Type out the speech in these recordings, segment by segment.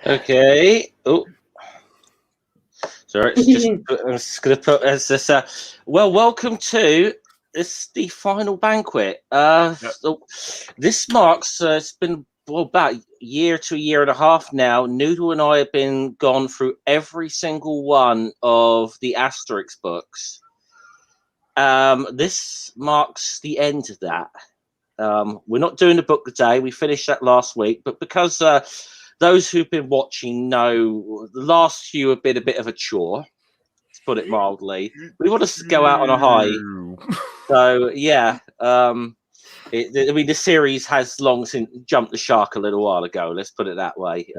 Okay. Oh, sorry. I'm just going to put as this. Well, welcome to the final banquet. So this marks. It's been about a year to a year and a half now. Noodle and I have been gone through every single one of the Asterix books. This marks the end of that. We're not doing the book today. We finished that last week, but because those who've been watching know the last few have been a bit of a chore, to put it mildly. We want to go out on a high. So, yeah. The series has long since jumped the shark a little while ago. Let's put it that way.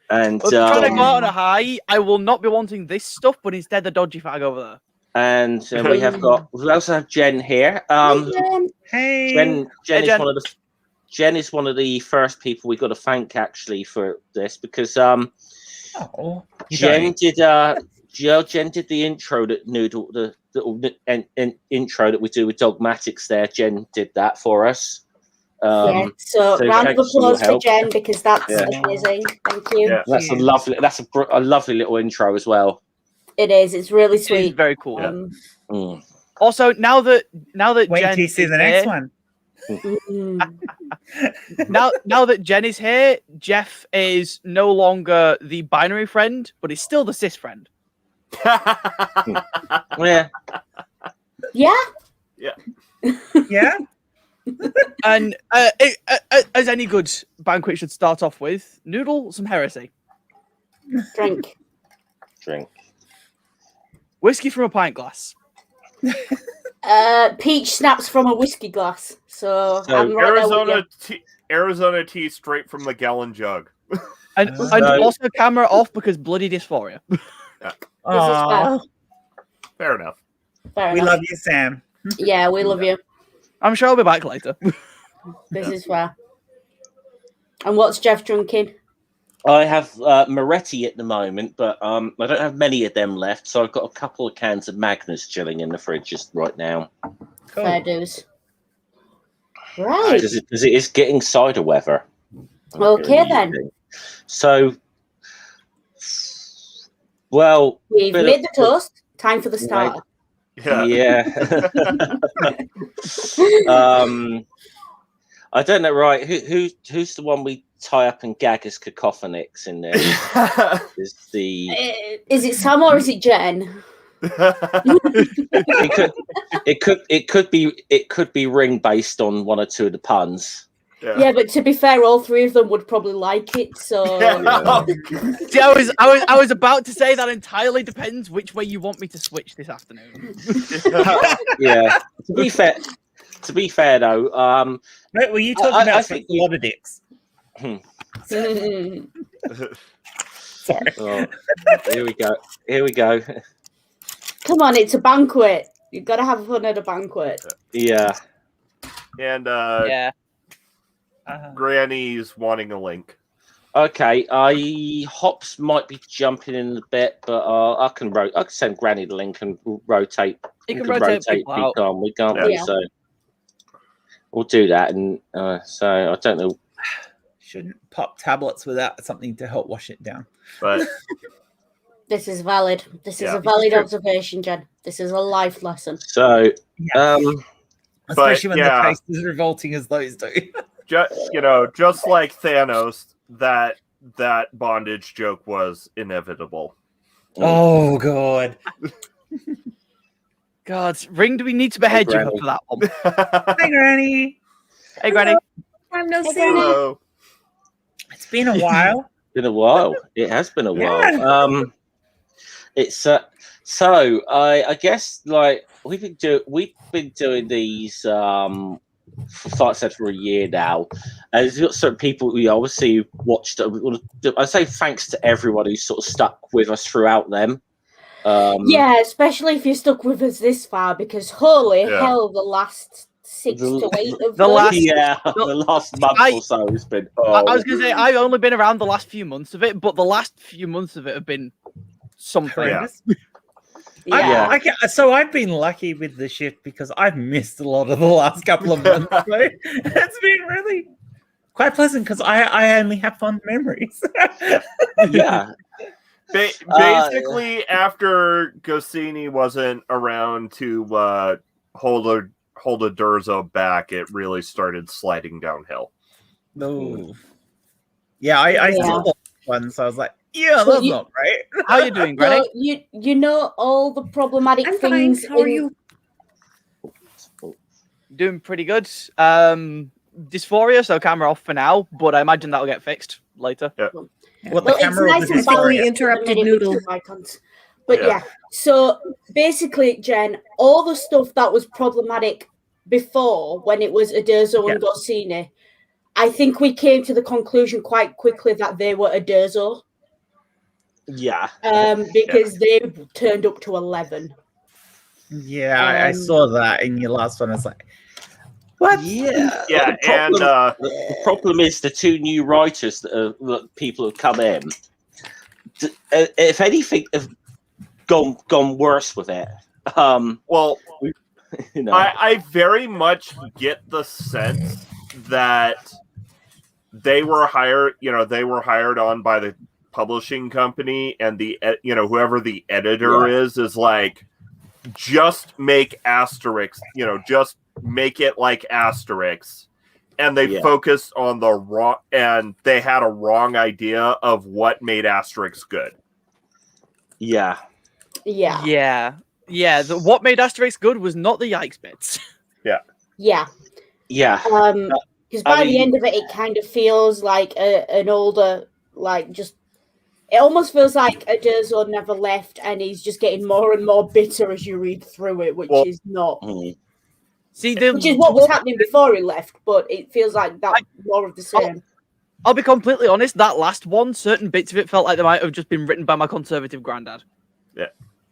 And trying to go out on a high, I will not be wanting this stuff, but instead the dodgy fag over there. And we also have Jen here. Hey. Jen is one of the first people we got to thank actually for this because Jen did the intro that Noodle the intro that we do with Dogmatics there. Jen did that for us. So round of applause for Jen because that's amazing. Thank you. Yeah. That's a lovely little intro as well. It is. It's really sweet. It's very cool. Also, now that wait Jen till you see the next one. now that Jen is here, Jeff is no longer the binary friend, but he's still the cis friend. Yeah. And as any good banquet should start off with, Noodle, some heresy. Drink. Whiskey from a pint glass. Peach snaps from a whiskey glass. So I'm right Arizona tea straight from the gallon jug. And also camera off because bloody dysphoria. Yeah. Fair enough. We love you, Sam. Yeah, we love you. I'm sure I'll be back later. This is fair. And what's Jeff drinking? I have Moretti at the moment, but I don't have many of them left, so I've got a couple of cans of Magnus chilling in the fridge just right now. Cool. Fair dues. Right. Because it is getting cider weather. Okay, then. So, well... We've made the toast. Time for the starter. Yeah. I don't know, right? Who's the one we tie up and gag as cacophonics in there? Is it Sam or is it Jen? it could be Ring based on one or two of the puns. Yeah, but to be fair, all three of them would probably like it. So See, I was about to say that entirely depends which way you want me to switch this afternoon. Yeah. To be fair though, wait, were you talking about a lot of dicks? Sorry. Oh, here we go. Come on, it's a banquet. You've got to have fun at a banquet. Yeah. And Granny's wanting a link. Okay, Hops might be jumping in a bit, but I can send Granny the link and rotate. You can rotate people out. Can't we? So we'll do that. And so I don't know. Shouldn't pop tablets without something to help wash it down. But this is valid. This is a valid observation, Jen. This is a life lesson. So, especially when the taste is revolting as those do. Just like Thanos, that bondage joke was inevitable. Oh God. God, Ring, do we need to behead you for that one? Hi, Granny. Hey, Granny. I'm no Hello. It's been a while. It has been a while. It's so I guess like we've been doing these for a year now. And there's got certain people we obviously watched. I say thanks to everyone who's sort of stuck with us throughout them. Yeah, especially if you're stuck with us this far, because holy hell, the last 6 to 8 of the last month or so has been. I was going to say I've only been around the last few months of it, but the last few months of it have been something. So I've been lucky with the shift because I've missed a lot of the last couple of months. It's been really quite pleasant because I only have fond memories. Yeah. Basically, after Goscinny wasn't around to hold a Durzo back, it really started sliding downhill. No. Yeah, I saw that one, so I was like, yeah, So that's not right. How are you doing, Granny? So you know all the problematic I'm things. fine. How are you? Doing pretty good. Dysphoria, so camera off for now, but I imagine that'll get fixed later. What, Well, the it's camera nice of the and I think we balanced. interrupted at the minute with Noodle. two icons. But yeah, so basically, Jen, all the stuff that was problematic before, when it was Uderzo and Goscinny, I think we came to the conclusion quite quickly that they were Uderzo. Yeah. Because they turned up to 11. Yeah, I saw that in your last one. I was like, what? Yeah. Yeah, the problem is the two new writers that people have come in. If anything, have gone worse with it. Well, you know. I very much get the sense that they were hired. They were hired on by the publishing company, and whoever the editor is like, just make Asterix. Just make it like Asterix. And they focused on the wrong, and they had a wrong idea of what made Asterix good. Yeah. What made Asterix good was not the yikes bits. Yeah. Yeah. Because by the end of it, it kind of feels like an older, it almost feels like Uderzo never left, and he's just getting more and more bitter as you read through it, which is not. See, which is what was happening before he left, but it feels like that's more of the same. I'll be completely honest, that last one, certain bits of it felt like they might have just been written by my conservative granddad.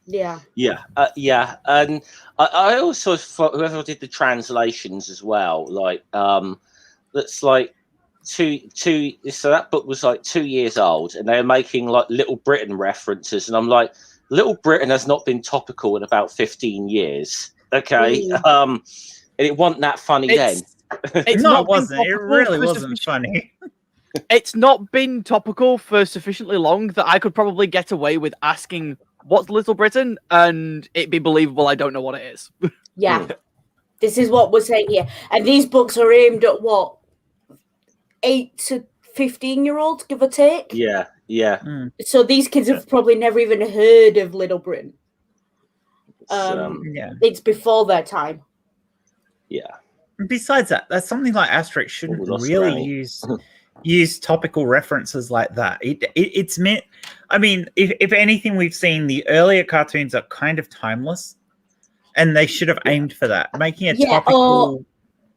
Yeah. And I also thought whoever did the translations as well, that's like two. So that book was like 2 years old, and they were making like Little Britain references, and I'm like, Little Britain has not been topical in about 15 years. Okay, and it wasn't that funny then. It wasn't. It really wasn't funny. It's not been topical for sufficiently long that I could probably get away with asking, what's Little Britain? And it'd be believable I don't know what it is. Yeah. This is what we're saying here. And these books are aimed at what? 8 to 15-year-olds, give or take? Yeah. So these kids have probably never even heard of Little Britain. It's before their time. Yeah. Besides that, that's something like Asterix shouldn't really use topical references like that. It's meant. I mean, if anything, we've seen the earlier cartoons are kind of timeless, and they should have aimed for that, making it topical. Or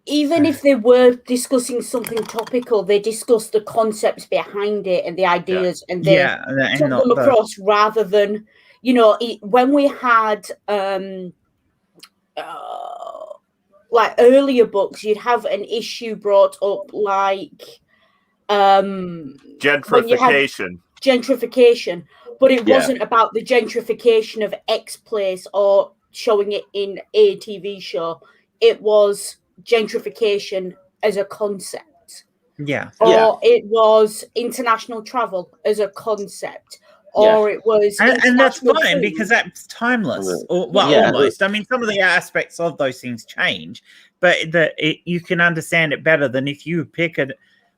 even if they were discussing something topical, they discussed the concepts behind it and the ideas, and they took them across rather than, when we had like earlier books, you'd have an issue brought up like gentrification, but it wasn't about the gentrification of X place or showing it in a TV show. It was gentrification as a concept. Or it was international travel as a concept. Or it was, and that's fine because that's timeless. Almost. I mean, some of the aspects of those things change, but you can understand it better than if you pick it.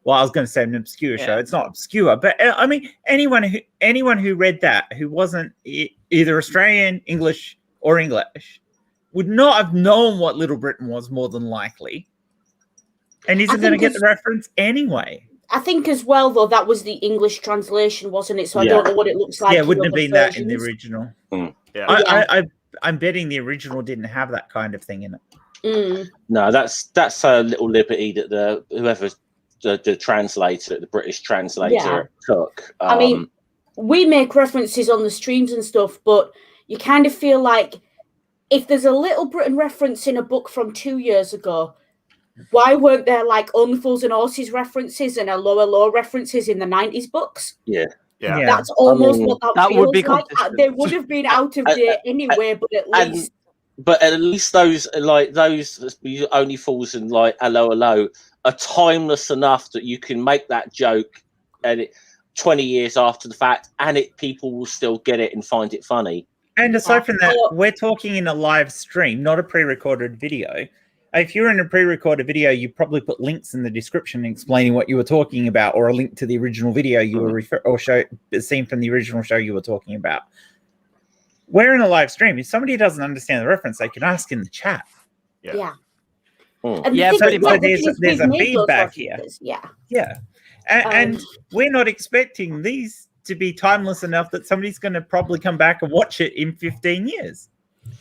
Well, I was going to say an obscure show. It's not obscure, but I mean, anyone who read that who wasn't either Australian, English, or English would not have known what Little Britain was, more than likely, and isn't going to get the reference anyway. I think as well, though, that was the English translation, wasn't it? So I don't know what it looks like. Yeah, it wouldn't have been that in the original. Yeah. I'm betting the original didn't have that kind of thing in it. No, that's a little liberty that whoever the translator, the British translator, took. I mean, we make references on the streams and stuff, but you kind of feel like if there's a Little Britain reference in a book from 2 years ago, why weren't there like Only Fools and Horses references and a Lower Law references in the 90s books? Yeah. That's almost what that feels would be like. They would have been out of date anyway, but at least. But at least those Only Fools and like Hello, are timeless enough that you can make that joke and 20 years after the fact, and people will still get it and find it funny. And aside from that, we're talking in a live stream, not a pre-recorded video. If you're in a pre-recorded video, you probably put links in the description explaining what you were talking about, or a link to the original video you were seen from the original show you were talking about. We're in a live stream. If somebody doesn't understand the reference, they can ask in the chat. Yeah. Yeah, so there's a feedback here. Yeah. And we're not expecting these to be timeless enough that somebody's going to probably come back and watch it in 15 years.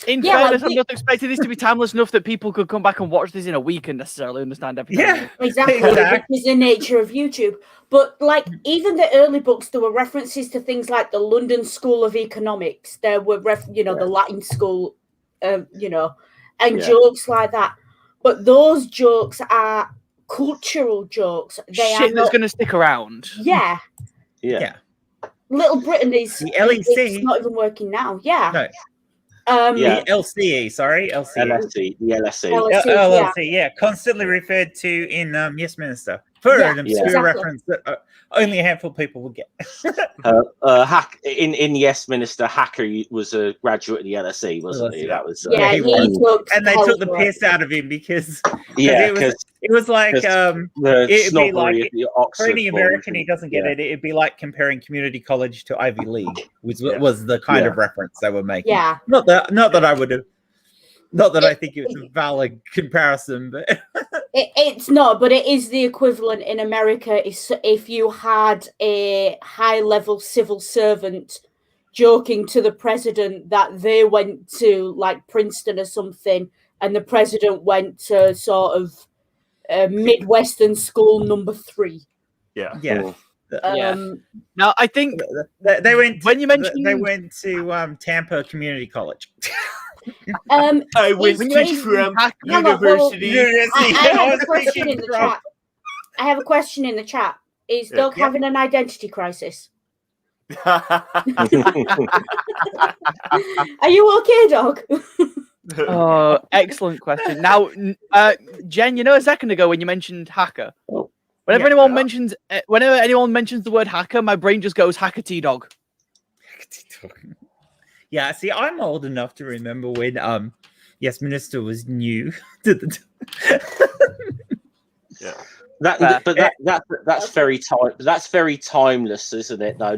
In fairness, I'm not expecting this to be timeless enough that people could come back and watch this in a week and necessarily understand everything. Yeah, exactly. Which is the nature of YouTube. But like even the early books, there were references to things like the London School of Economics. There were, the Latin School, and jokes like that. But those jokes are cultural jokes. Shit that's going to stick around. Yeah. Little Britain is the LEC. It's not even working now. Yeah. No. The LCE, sorry, LSE, the LSE. LLC, yeah, constantly referred to in Yes Minister for an obscure reference that only a handful of people will get. In Yes Minister, Hacker was a graduate of the LSE, wasn't he? That was he was. And they took the piss out of him because it was like it'd be like for any American who doesn't get it, it'd be like comparing community college to Ivy League, which was the kind of reference they were making. Yeah, not that I would have. Not that I think it's a valid comparison, but it's not. But it is the equivalent in America. If you had a high-level civil servant joking to the president that they went to like Princeton or something, and the president went to sort of Midwestern school number 3. Yeah. Now I think they went when you mentioned they went to Tampa Community College. I went to Trump University. I have a question in the chat. I have a question in the chat. Is Doug having an identity crisis? Are you okay, Doug? Oh, excellent question. Now, Jen, a second ago when you mentioned hacker, whenever anyone mentions the word hacker, my brain just goes hacker T-Dog. Yeah, see, I'm old enough to remember when Yes Minister was new to the That's very timeless, isn't it? Though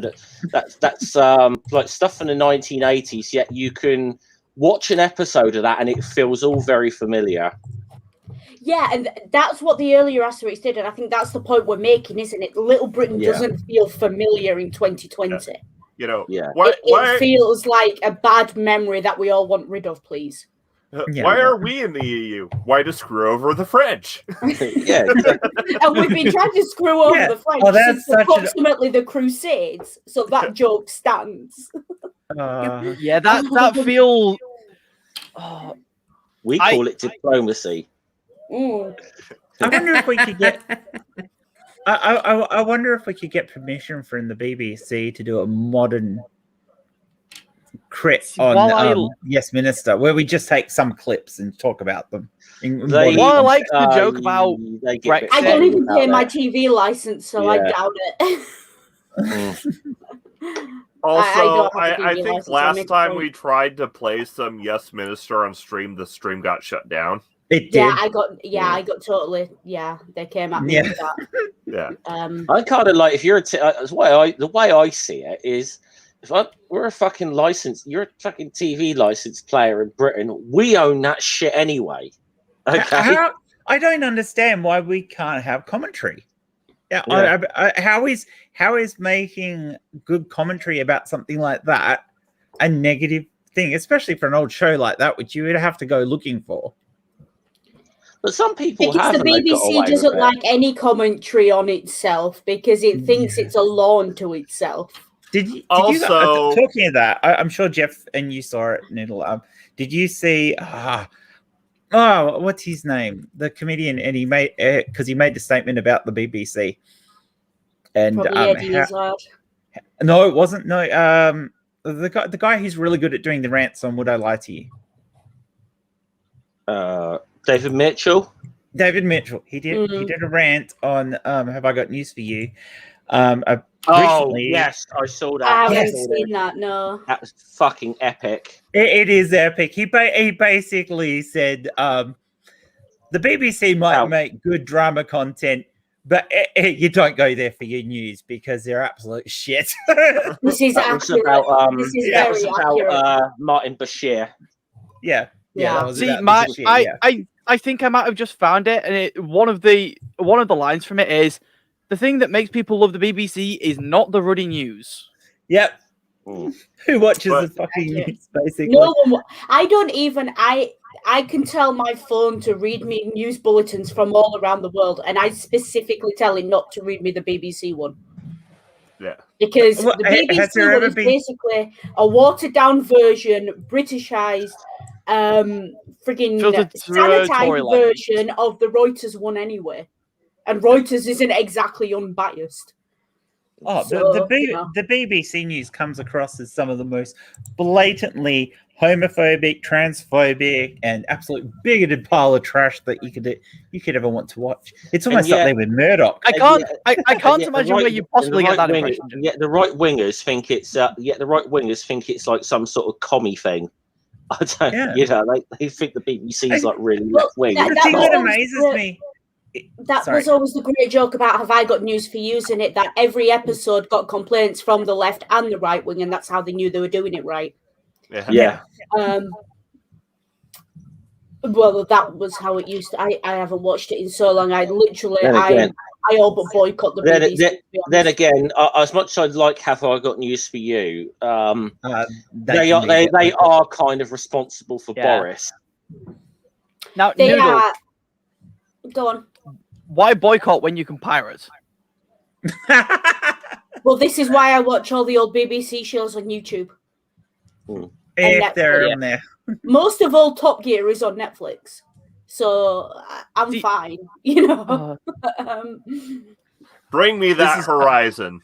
that's like stuff from the 1980s. Yet you can watch an episode of that and it feels all very familiar. Yeah, and that's what the earlier Asterix did, and I think that's the point we're making, isn't it? Little Britain doesn't feel familiar in 2020. It feels like a bad memory that we all want rid of, please. Why are we in the EU? Why to screw over the French? And we've been trying to screw over the French since approximately the Crusades, so that joke stands. That feel. We call it diplomacy. Mm. I wonder if we could get. I wonder if we could get permission from the BBC to do a modern crit on Yes Minister, where we just take some clips and talk about them. I like the joke about Brexit. I don't even pay my TV license, so I doubt it. Also, I think last time we tried to play some Yes Minister on stream, the stream got shut down. It did. I got totally. Yeah, they came at me with that. I kind of like if you're the way I see it is we're a fucking license. You're a fucking TV license player in Britain. We own that shit anyway. Okay. I don't understand why we can't have commentary. How is making good commentary about something like that a negative thing, especially for an old show like that, which you would have to go looking for? But some people the BBC doesn't like any commentary on itself because it thinks it's a lawn to itself. Did you talking of that? I'm sure Jeff and you saw it, Noodle. Did you see? What's his name? The comedian, and he made because he made the statement about the BBC. And no, it wasn't. No, the guy who's really good at doing the rants on "Would I Lie to You"? David Mitchell. David Mitchell. He did a rant on Have I Got News for You? Recently. Yes, I saw that. I haven't seen that. No, that was fucking epic. It is epic. He basically said the BBC might make good drama content, but you don't go there for your news because they're absolute shit. This is accurate. This is very accurate. Martin Bashir. Yeah. See, I think I might have just found it, and one of the lines from it is, the thing that makes people love the BBC is not the ruddy news. Yep. Who watches the fucking news, basically? No one. I can tell my phone to read me news bulletins from all around the world, and I specifically tell it not to read me the BBC one. Yeah. Because the BBC one is basically a watered down version, Britishized, frigging sanitized version of the Reuters one anyway. And Reuters isn't exactly unbiased. Oh, so, the BBC News comes across as some of the most blatantly homophobic, transphobic, and absolute bigoted pile of trash that you could ever want to watch. It's almost up there with Murdoch. I can't imagine where you possibly get that impression. Yet the right wingers think it's like some sort of commie thing. I don't. You know, they think the BBC is like really left wing. The thing that amazes me. Was always the great joke about Have I Got News for Yous in it, that every episode got complaints from the left and the right wing, and that's how they knew they were doing it right. Yeah. Well, that was how it used to. I haven't watched it in so long. I literally, I all but boycott the BBC. Then again, as much as I'd like Have I Got News for You, they are kind of responsible for Boris. Now, they Noodle, are. Go on. Why boycott when you can pirate? Well, this is why I watch all the old BBC shows on YouTube. If they're on there. Most of all, Top Gear is on Netflix, so I'm fine. You know. Bring me that Horizon.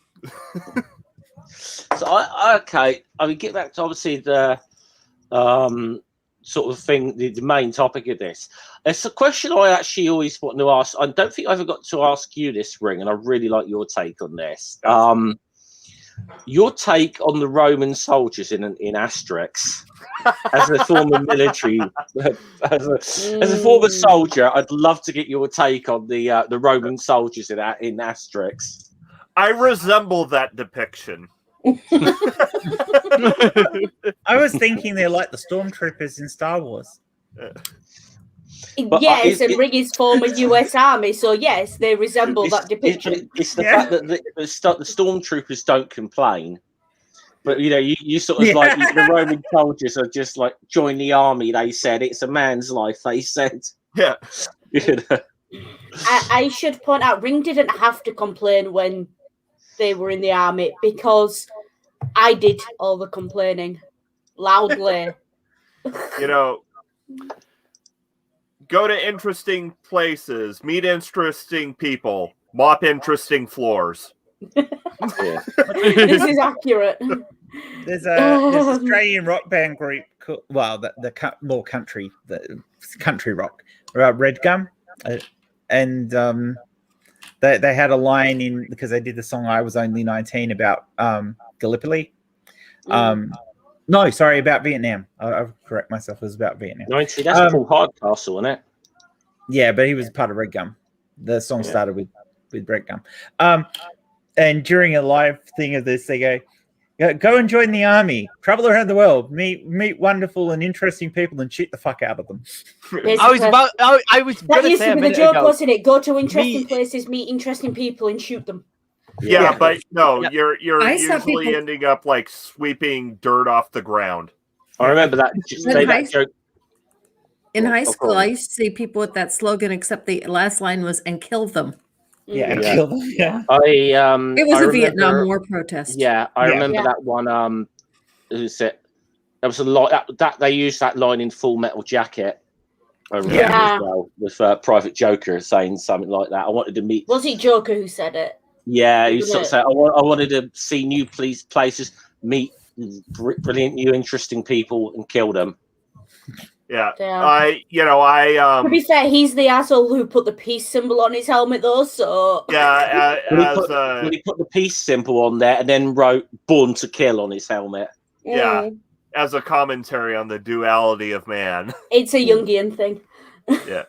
So I mean, get back to obviously the sort of thing, the main topic of this. It's a question I actually always want to ask. I don't think I ever got to ask you this, Ring, and I really like your take on this. Your take on the Roman soldiers in Asterix, as a former military, as a former soldier, I'd love to get your take on the Roman soldiers in Asterix. I resemble that depiction. I was thinking they're like the stormtroopers in Star Wars. But, yes, and Ring is former US Army, so yes, they resemble that depiction. It's the fact that the stormtroopers don't complain, but you know, you sort of like the Roman soldiers are just like join the army. They said it's a man's life. They said, yeah. You know. I should point out, Ring didn't have to complain when they were in the army because I did all the complaining loudly. You know. Go to interesting places, meet interesting people, mop interesting floors. This is accurate. There's an Australian rock band group, the country rock, Red Gum, and they had a line in because they did the song "I Was Only 19" about Gallipoli. No, sorry, about Vietnam. I'll correct myself. It was about Vietnam. 90, that's Paul Hardcastle, isn't it? Yeah, but he was part of Red Gum. The song started with Red Gum. And during a live thing of this, they go and join the army, travel around the world, meet wonderful and interesting people, and shoot the fuck out of them. I was that used to be the joke, wasn't it? Go to interesting places, meet interesting people, and shoot them. Yeah, but no, you're usually ending up like sweeping dirt off the ground. I remember that. Joke. In high school, I used to see people with that slogan, except the last line was "and kill them." Yeah, and kill them. Yeah, it was a Vietnam War protest. Yeah, I remember that one. Who's it? There was a lot that they used that line in Full Metal Jacket. I remember as well, with Private Joker saying something like that. I wanted to meet. Was it Joker who said it? Yeah, he sort of said, I wanted to see new places, meet brilliant, new, interesting people, and kill them. Yeah. To be fair, he's the asshole who put the peace symbol on his helmet, though. So yeah, When he put the peace symbol on there and then wrote "Born to Kill" on his helmet. Yeah, as a commentary on the duality of man. It's a Jungian thing. Yeah,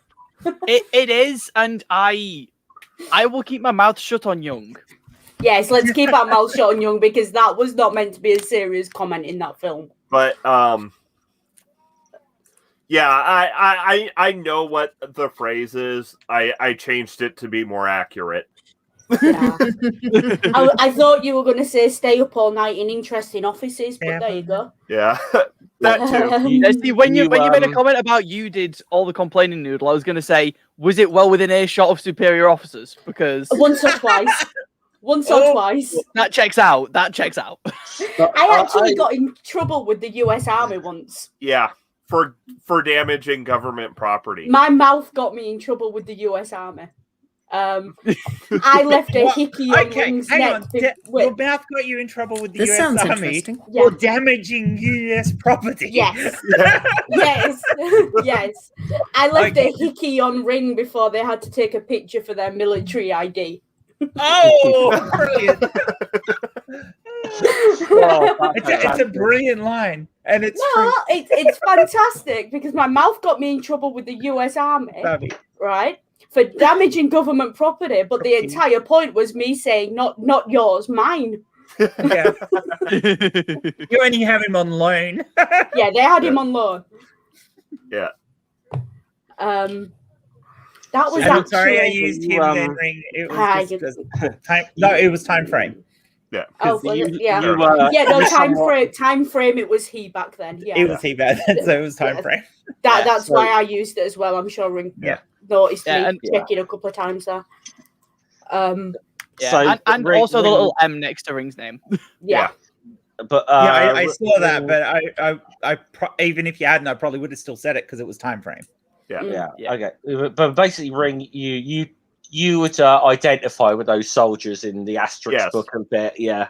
it is, and I will keep my mouth shut on Jung. Yes, let's keep our mouth shut on Jung because that was not meant to be a serious comment in that film. But yeah, I know what the phrase is. I changed it to be more accurate. Yeah. I thought you were going to say "stay up all night in interesting offices," but there you go. Yeah, that too. See, when you made a comment about you did all the complaining, Noodle, I was going to say, was it well within earshot of superior officers? Because once or twice. Once or twice. That checks out. I actually got in trouble with the US Army once. Yeah, for damaging government property. My mouth got me in trouble with the US Army. I left a hickey on Wing's neck. Your mouth got you in trouble with the This US sounds Army interesting. for damaging US property. Yes. Yes. Yes. I left a hickey on Ring before they had to take a picture for their military ID. Oh, brilliant. It's a brilliant line. And it's it's fantastic because my mouth got me in trouble with the US Army, right? For damaging government property, but the entire point was me saying, not yours, mine. Yeah. You only have him on loan. Yeah, they had him on loan. Yeah. That was I'm sorry I used him then Ring. It was just time. No, it was time frame. Yeah. Oh, time frame. It was he back then. Yeah, it was he back then, so it was time frame. That's why I used it as well. I'm sure Ring noticed me checking a couple of times there. And also the little M next to Ring's name. Yeah. But I saw that, but I even if you hadn't, I probably would have still said it because it was time frame. Yeah. Okay. But basically, Ring, you would identify with those soldiers in the Asterix book a bit. Yeah.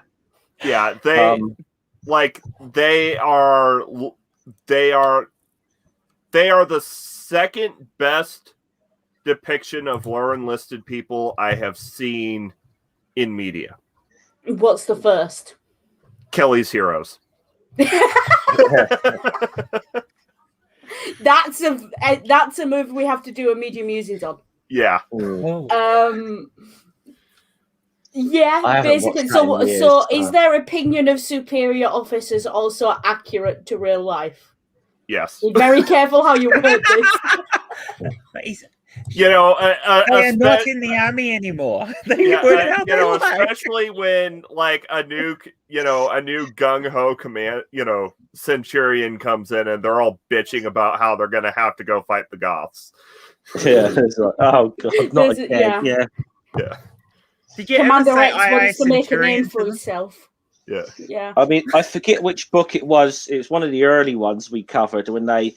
Yeah. They are the second best depiction of lower enlisted people I have seen in media. What's the first? Kelly's Heroes. That's a movie we have to do a media musings on. Yeah. Yeah, basically. So is their opinion of superior officers also accurate to real life? Yes. Be very careful how you word this. They're not in the army anymore. Especially when like a new gung ho command, centurion comes in and they're all bitching about how they're going to have to go fight the Goths. Yeah, it's like, oh god, not again. Yeah. Did you Commander ever say X wants to make a name for himself. Yeah. Yeah. I mean, I forget which book it was. It was one of the early ones we covered when they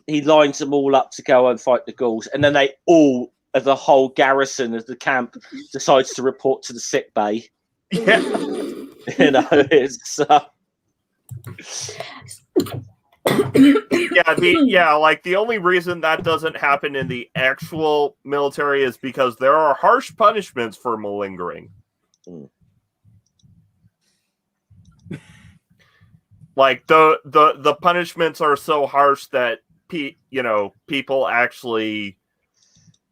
he lines them all up to go and fight the Gauls, and then the whole garrison of the camp decides to report to the sick bay. Yeah. It's the only reason that doesn't happen in the actual military is because there are harsh punishments for malingering. Like the punishments are so harsh that people actually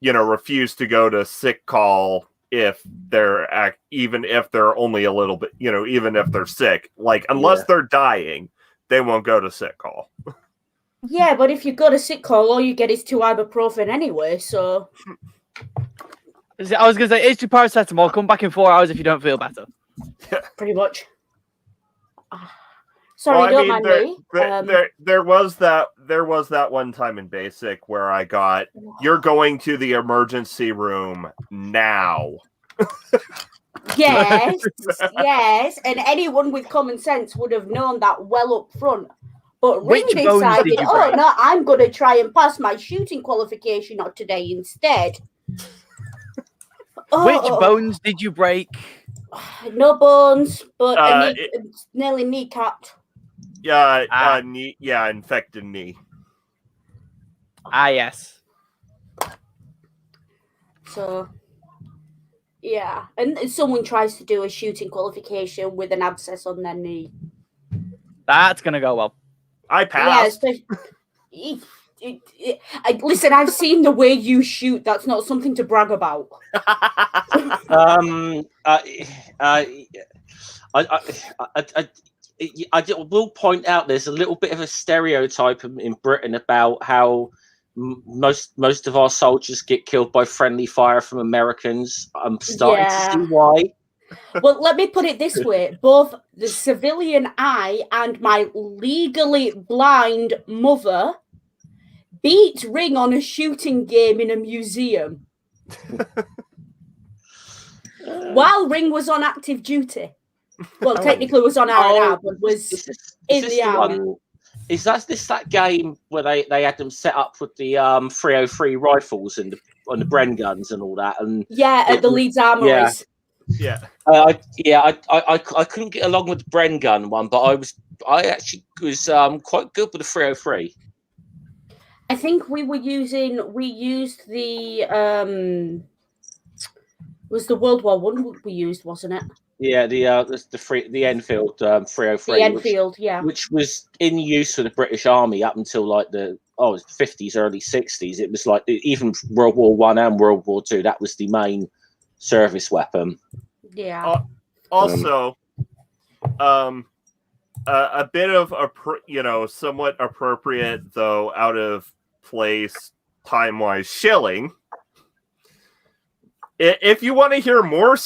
refuse to go to sick call if they're even if they're only a little bit, even if they're sick, like unless they're dying, they won't go to sick call. Yeah, but if you go to sick call, all you get is 2 ibuprofen anyway. So I was going to say, it's 2 paracetamol. Come back in 4 hours if you don't feel better. Pretty much. Sorry, don't mind me. There was that one time in basic where I got, you're going to the emergency room now. Yes, yes, and anyone with common sense would have known that well up front. But Ring decided, no, I'm going to try and pass my shooting qualification out today instead. Which bones did you break? No bones, but nearly kneecapped. Yeah, infected knee. Ah, yes. So, yeah. And someone tries to do a shooting qualification with an abscess on their knee. That's going to go well. I Yeah, passed. especially... Listen, I've seen the way you shoot. That's not something to brag about. I will point out there's a little bit of a stereotype in Britain about how most of our soldiers get killed by friendly fire from Americans. I'm starting to see why. Well, let me put it this way. Both the civilian eye and my legally blind mother beat Ring on a shooting game in a museum while Ring was on active duty. Well, technically was on R&R, but was in the army. Is that game where they had them set up with the 303 rifles and the Bren guns and all that? And at the Leeds Armories. Yeah. I couldn't get along with the Bren gun one, but I actually was quite good with the 303. I think we used the was the World War I we used, wasn't it? Yeah, the Enfield 303. The Enfield, which was in use for the British Army up until like the 50s, early 60s. It was like even World War I and World War II. That was the main service weapon. Yeah. Also, a bit of somewhat appropriate though out of place time-wise shilling. If you want to hear more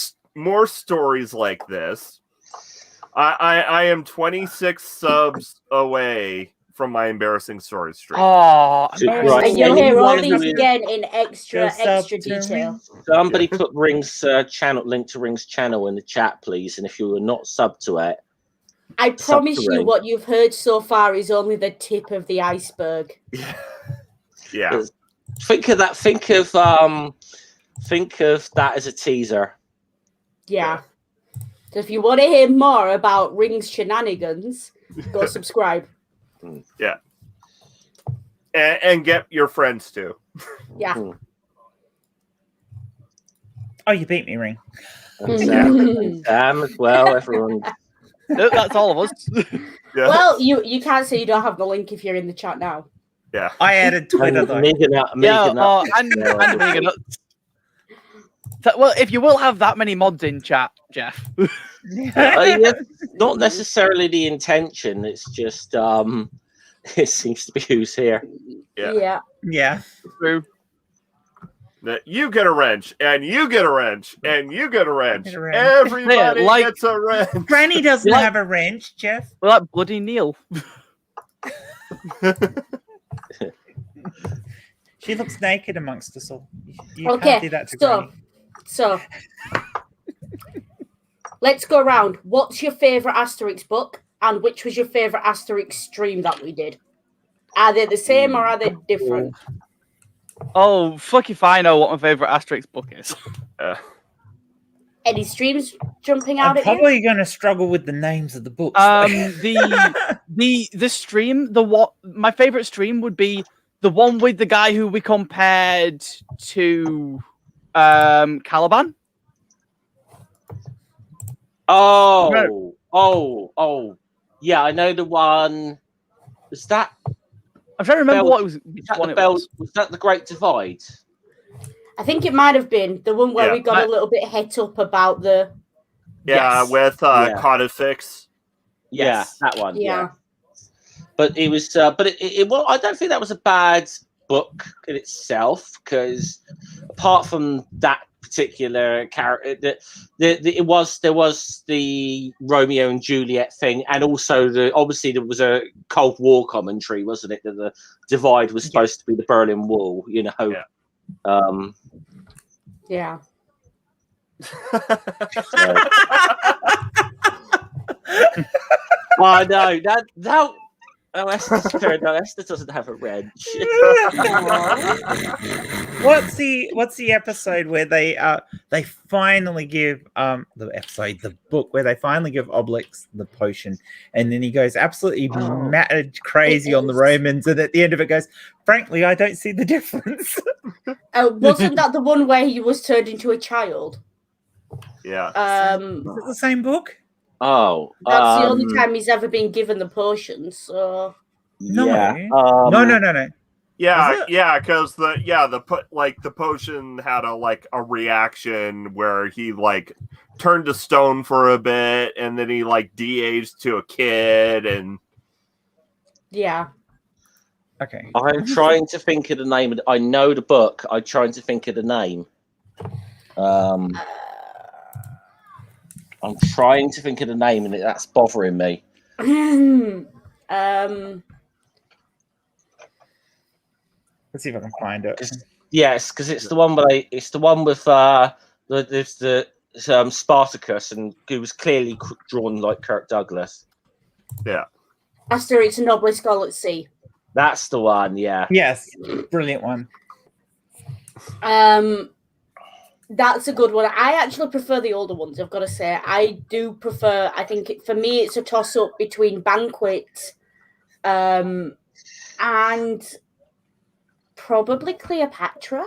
stories like this, I am 26 subs away from my embarrassing story stream. Oh, and you'll hear all these again in extra detail. Somebody put Ring's channel link to Ring's channel in the chat, please. And if you were not subbed to it, I promise you, what you've heard so far is only the tip of the iceberg. Yeah. Think of that. Think of that as a teaser. Yeah. So if you want to hear more about Ring's shenanigans, go subscribe. Yeah. And get your friends too. Yeah. Oh, you beat me, Ring. Sam as well, everyone. That's all of us. Yeah. Well, you can't say you don't have the link if you're in the chat now. Yeah. I added Twitter though. Well, if you will have that many mods in chat, Jeff. Not necessarily the intention. It's just it seems to be who's here. Yeah. True. You get a wrench, and you get a wrench, and you get a wrench. Everybody gets a wrench. Granny doesn't have a wrench, Jeff. Well, that bloody Neil. She looks naked amongst us all. You can't do that to Granny. So, let's go around. What's your favourite Asterix book, and which was your favourite Asterix stream that we did? Are they the same or are they different? Oh, fuck if I know what my favourite Asterix book is. Any streams jumping out at you? I'm probably going to struggle with the names of the books. The stream, my favourite stream would be the one with the guy who we compared to Caliban. Yeah, I know the one. Was that? I'm trying to remember what it was. Was that the Great Divide? I think it might have been the one where we got a little bit het up about the. With Codifix. Yes, that one. Yeah. But it was. But it well, I don't think that was a bad book in itself, because apart from that particular character, there was the Romeo and Juliet thing, and also obviously there was a Cold War commentary, wasn't it? That the divide was supposed to be the Berlin Wall, you know. Yeah. I know that. Oh, Esther's fair enough. Esther doesn't have a wrench. What's the episode where they finally give the book where they finally give Obelix the potion, and then he goes absolutely mad crazy on the Romans, and at the end of it goes, frankly, I don't see the difference. Wasn't that the one where he was turned into a child? Yeah. Is it the same book? Oh, that's the only time he's ever been given the potion. So no. No. Yeah, because the potion had a reaction where he turned to stone for a bit, and then he de-aged to a kid, and yeah. Okay. I'm trying to think of the name. I know the book. I'm trying to think of the name. I'm trying to think of the name, and that's bothering me. Let's see if I can find it. Yes, because it's the one where it's the one with the Spartacus, and who was clearly drawn like Kirk Douglas. Yeah. Asterix and Obelix Gauntlet Sea. That's the one. Yeah. Yes, brilliant one. That's a good one. I actually prefer the older ones, I've got to say. I think for me it's a toss-up between Banquet and probably Cleopatra.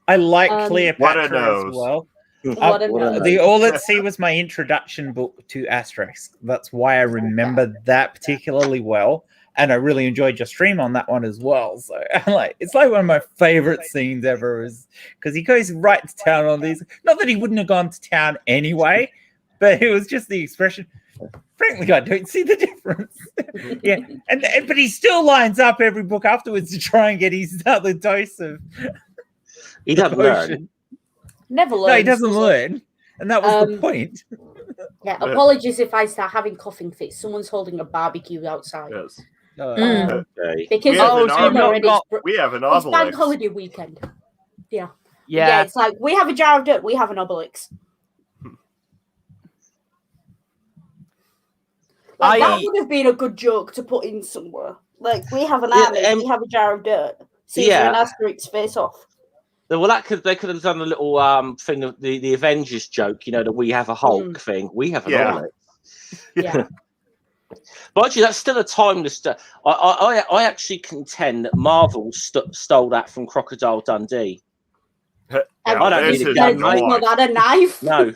I like Cleopatra as well. The All at Sea was my introduction book to Asterix. That's why I remember that particularly well. And I really enjoyed your stream on that one as well. So it's like one of my favorite scenes ever, is because he goes right to town on these. Not that he wouldn't have gone to town anyway, but it was just the expression. Frankly, I don't see the difference. Yeah, but he still lines up every book afterwards to try and get his other dose of. He doesn't learn. Never learns. No, he doesn't learn, and that was the point. Yeah, apologies if I start having coughing fits. Someone's holding a barbecue outside. Yes. Okay. Because we have an Obelix. It's bank Obelix. holiday weekend. Yeah. It's like we have a jar of dirt, we have an Obelix. That would have been a good joke to put in somewhere. Like, we have an army, we have a jar of dirt. Caesar and Asterix face off. Well, they could have done a little thing of the Avengers joke, the we have a Hulk thing. We have an Obelix. Yeah. But actually, that's still a timeless. I actually contend that Marvel stole that from Crocodile Dundee. I don't need a gun, mate. Not that a knife. No.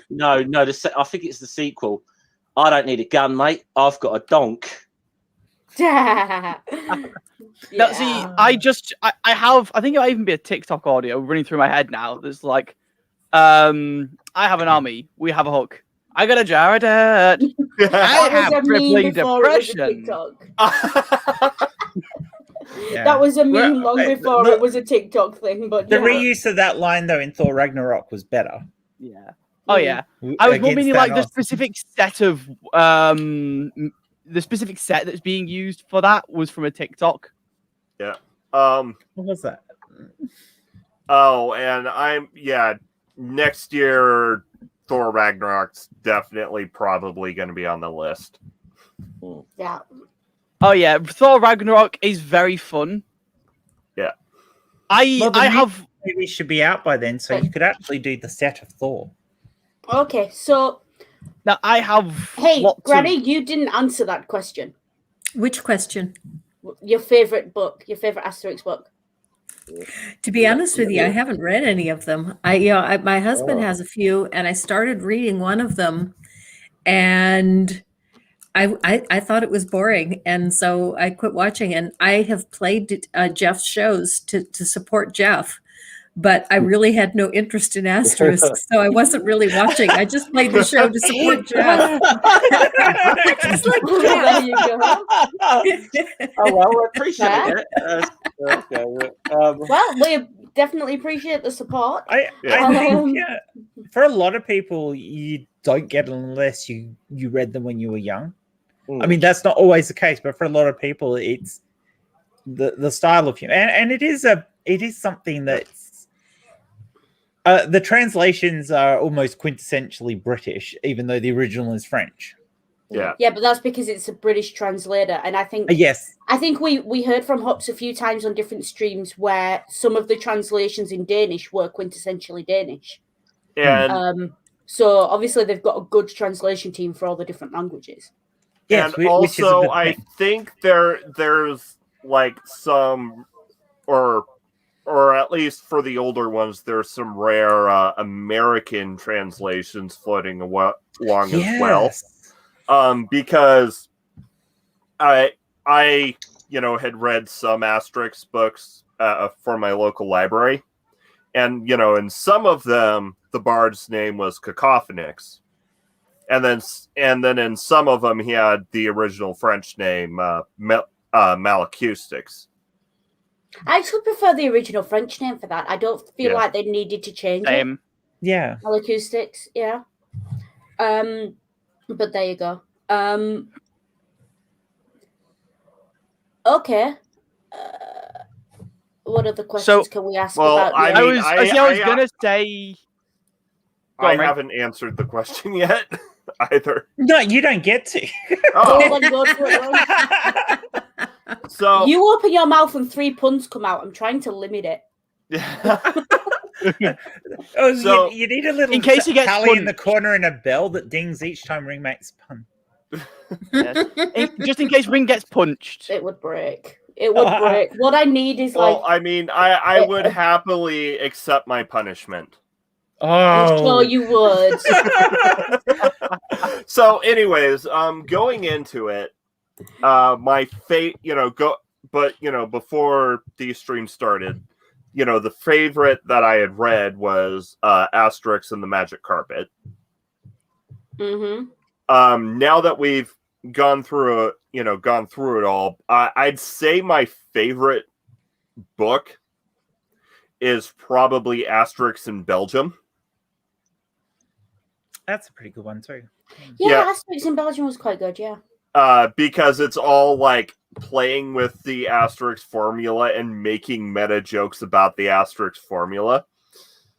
I think it's the sequel. I don't need a gun, mate. I've got a donk. No, see, I think it might even be a TikTok audio running through my head now. There's like, I have an army. We have a Hulk. I got a jar of dirt. I have crippling depression. That was a meme long before it was a TikTok thing. But the reuse of that line though in Thor Ragnarok was better. Yeah. Oh yeah. I was more meaning like the specific set of the specific set that's being used for that was from a TikTok. Yeah. What was that? Oh, and next year Thor Ragnarok's definitely probably going to be on the list. Yeah. Oh yeah, Thor Ragnarok is very fun. Yeah. Maybe should be out by then, so you could actually do the set of Thor. Okay, so now I have. Hey, Granny, you didn't answer that question. Which question? Your favorite book, your favorite Asterix book. To be honest with you, I haven't read any of them. My husband has a few, and I started reading one of them, and I thought it was boring, and so I quit watching. And I have played Jeff's shows to support Jeff, but I really had no interest in Asterix, so I wasn't really watching. I just played the show to support Jeff. Just like There you go. Oh well, we appreciate it. Okay. Well, we definitely appreciate the support. I think for a lot of people, you don't get it unless you read them when you were young. I mean, that's not always the case, but for a lot of people, it's the style of humor, and it is something that's the translations are almost quintessentially British, even though the original is French. Yeah. Yeah, but that's because it's a British translator, and I think Yes. I think we heard from Hops a few times on different streams where some of the translations in Danish were quintessentially Danish. And so obviously they've got a good translation team for all the different languages. Yes, and which is a also good I thing. think there's like some or at least for the older ones, there's some rare American translations floating along as well. Because I had read some Asterix books for my local library, and in some of them the bard's name was Cacophonix, and then in some of them he had the original French name Malacoustics. I actually prefer the original French name for that. I don't feel like they needed to change it. Yeah. Acoustics, yeah. But there you go. Okay. What other questions can we ask about? I was gonna say. I haven't answered the question yet either. No, you don't get to. So you open your mouth and 3 puns come out. I'm trying to limit it. So you need a little in case he gets tally punched in the corner and a bell that dings each time Ring makes a pun. Yes. Just in case Ring gets punched. It would break. It would break. What I need is I would happily accept my punishment. I'm sure you would. So, anyways, going into it, my fate, before these streams started, the favorite that I had read was Asterix and the Magic Carpet. Mm-hmm. Now that we've gone through it all, I'd say my favorite book is probably Asterix in Belgium. That's a pretty good one too. Yeah, Asterix in Belgium was quite good, yeah. Because it's all like playing with the Asterix formula and making meta jokes about the Asterix formula.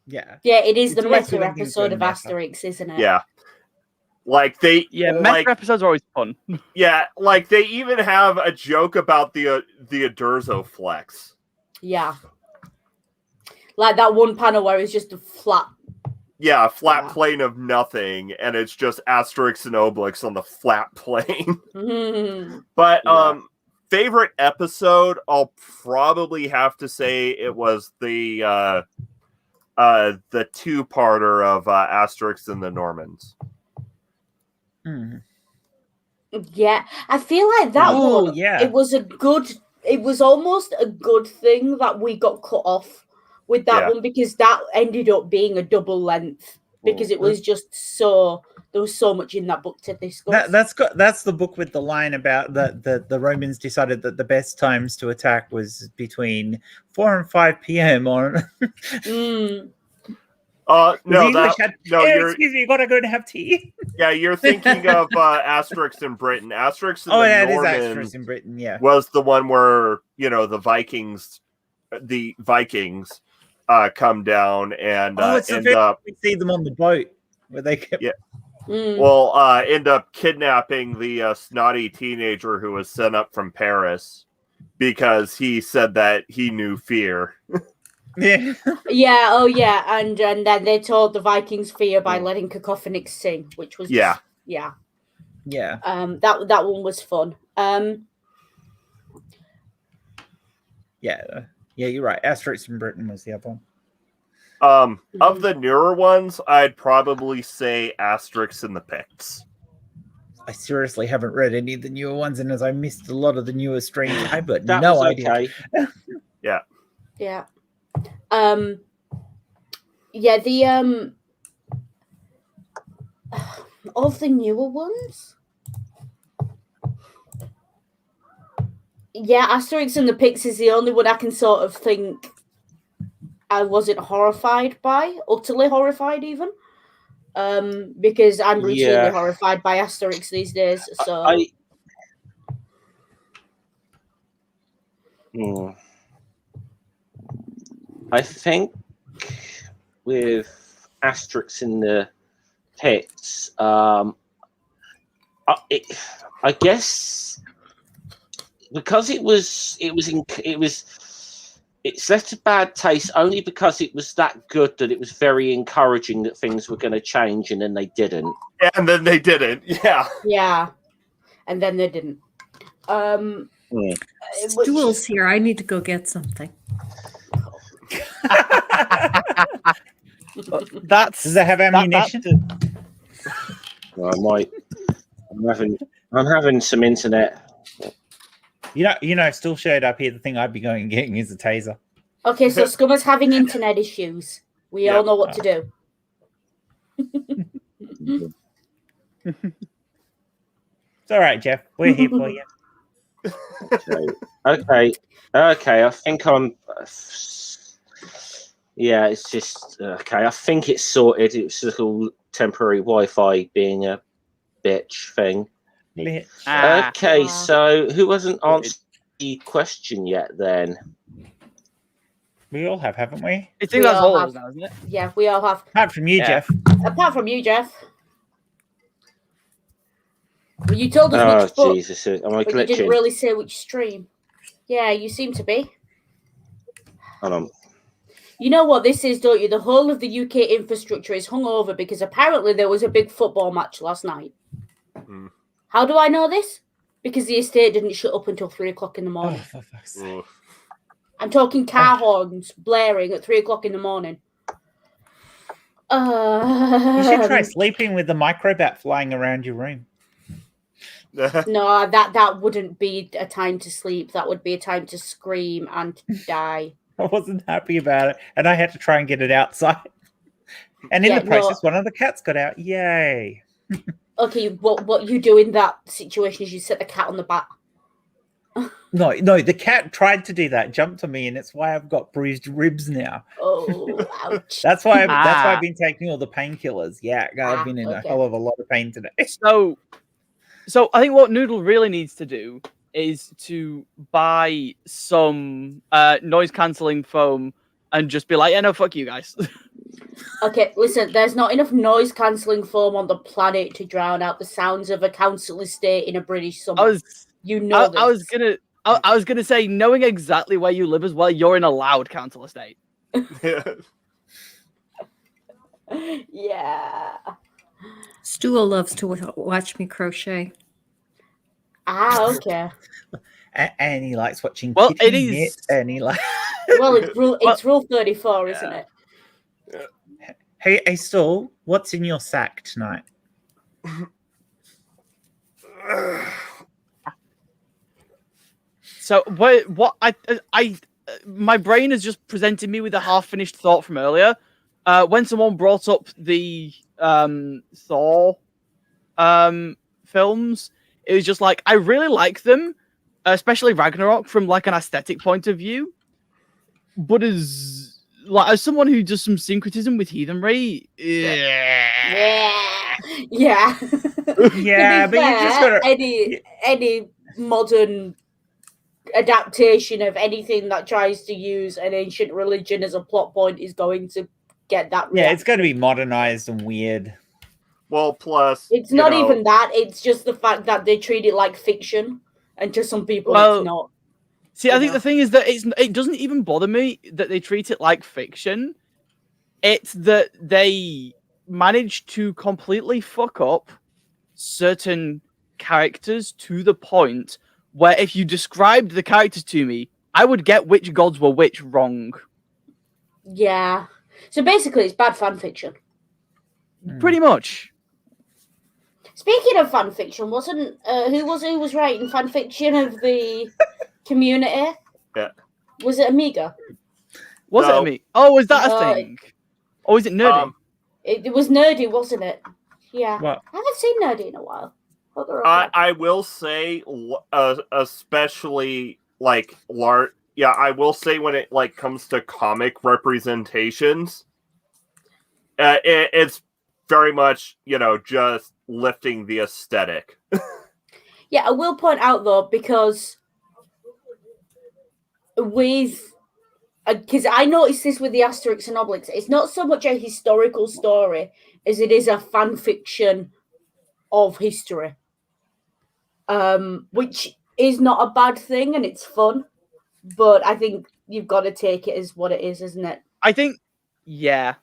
Yeah. Yeah, it is the meta episode of Asterix, isn't it? Yeah. Like meta episodes are always fun. Yeah, like they even have a joke about the Adurzo flex. Yeah. Like that one panel where it's just a flat plane of nothing, and it's just Asterix and Obelix on the flat plane. But favorite episode, I'll probably have to say it was the two-parter of Asterix and the Normans. Yeah, I feel like that one. Yeah. It was almost a good thing that we got cut off with that one, because that ended up being a double length, because it was just there was so much in that book to discuss. That's the book with the line about the Romans decided that the best times to attack was between 4 and 5 p.m. on. Excuse me, you gotta go and have tea. Yeah, you're thinking of Asterix in Britain. Asterix in the Normans Asterix in Britain, yeah. Was the one where the Vikings come down and end up. We see them on the boat where they kept. Yeah. End up kidnapping the snotty teenager who was sent up from Paris because he said that he knew fear. Yeah. And then they told the Vikings fear by letting Cacophonix sing, which was Yeah. That one was fun. Yeah, you're right. Asterix in Britain was the other one. Of the newer ones, I'd probably say Asterix and the Picts. I seriously haven't read any of the newer ones, and as I missed a lot of the newer streams, I've got That no was idea. okay. Yeah. The of the newer ones, Asterix and the Picts is the only one I can sort of think I wasn't horrified by, utterly horrified even, because I'm routinely horrified by Asterix these days. So I think with Asterix in the Pits, I guess because it's left a bad taste only because it was that good that it was very encouraging that things were going to change, and then they didn't. And then they didn't. Yeah. Yeah. And then they didn't. Stool's here. I need to go get something. Does it have ammunition? Well, I might. I'm having some internet. Still showed up here. The thing I'd be going and getting is a taser. Okay, so Scummer's having internet issues. We all know what to do. It's all right, Jeff. We're here for you. Okay. I think I'm. Yeah, it's just okay. I think it's sorted. It's a little temporary Wi-Fi being a bitch thing. Okay, so who hasn't answered the question yet? Then we all have, haven't we? I think that's all of us now, isn't it? Yeah, we all have. Apart from you, Jeff. Apart from you, Jeff. Well, you told us which book, Jesus, am I but glitching? you didn't really say which stream. Yeah, you seem to be. Hold on. You know what this is, don't you? The whole of the UK infrastructure is hung over because apparently there was a big football match last night. Mm. How do I know this? Because the estate didn't shut up until 3 o'clock in the morning. Oh, for fuck's sake. I'm talking car horns blaring at 3 o'clock in the morning. You should try sleeping with the microbat flying around your room. No, that wouldn't be a time to sleep. That would be a time to scream and die. I wasn't happy about it, and I had to try and get it outside. And in the process, one of the cats got out. Yay! Okay, what you do in that situation is you set the cat on the bat. No, the cat tried to do that, jumped on me, and it's why I've got bruised ribs now. Oh, ouch! That's why I've been taking all the painkillers. Yeah, I've been in a hell of a lot of pain today. So I think what Noodle really needs to do is to buy some noise cancelling foam and just be like, yeah, no, fuck you guys. Okay, listen, there's not enough noise cancelling foam on the planet to drown out the sounds of a council estate in a British summer. This. I was gonna say, knowing exactly where you live as well, you're in a loud council estate. Yeah. Stool loves to watch me crochet. Okay. And he likes watching. Well, Kitty it is. Knit, and he likes. Well, it's rule 34, isn't it? Hey, Stool, what's in your sack tonight? So my brain has just presented me with a half-finished thought from earlier. When someone brought up the Thor films, it was just like, I really like them, especially Ragnarok from like an aesthetic point of view. But as someone who does some syncretism with heathenry, Yeah. Yeah, but you just gotta any modern adaptation of anything that tries to use an ancient religion as a plot point is going to get that reaction. Yeah, it's going to be modernized and weird. Well, plus it's not even that, it's just the fact that they treat it like fiction, and to some people it's not. See, I think the thing is that it doesn't even bother me that they treat it like fiction. It's that they manage to completely fuck up certain characters to the point where if you described the characters to me, I would get which gods were which wrong. Yeah. So basically, it's bad fan fiction. Pretty much. Speaking of fan fiction, wasn't who was writing fan fiction of the Community? Yeah. Was it Amiga? Was it Amiga? Oh, was that a thing? Or is it Nerdy? It was Nerdy, wasn't it? Yeah. What? I haven't seen Nerdy in a while. I will say, especially like I will say when it like comes to comic representations, it's very much just lifting the aesthetic. Yeah, I will point out though, because I noticed this with the Asterix and Obelix, it's not so much a historical story as it is a fan fiction of history. which is not a bad thing and it's fun, but I think you've got to take it as what it is, isn't it? I think, yeah.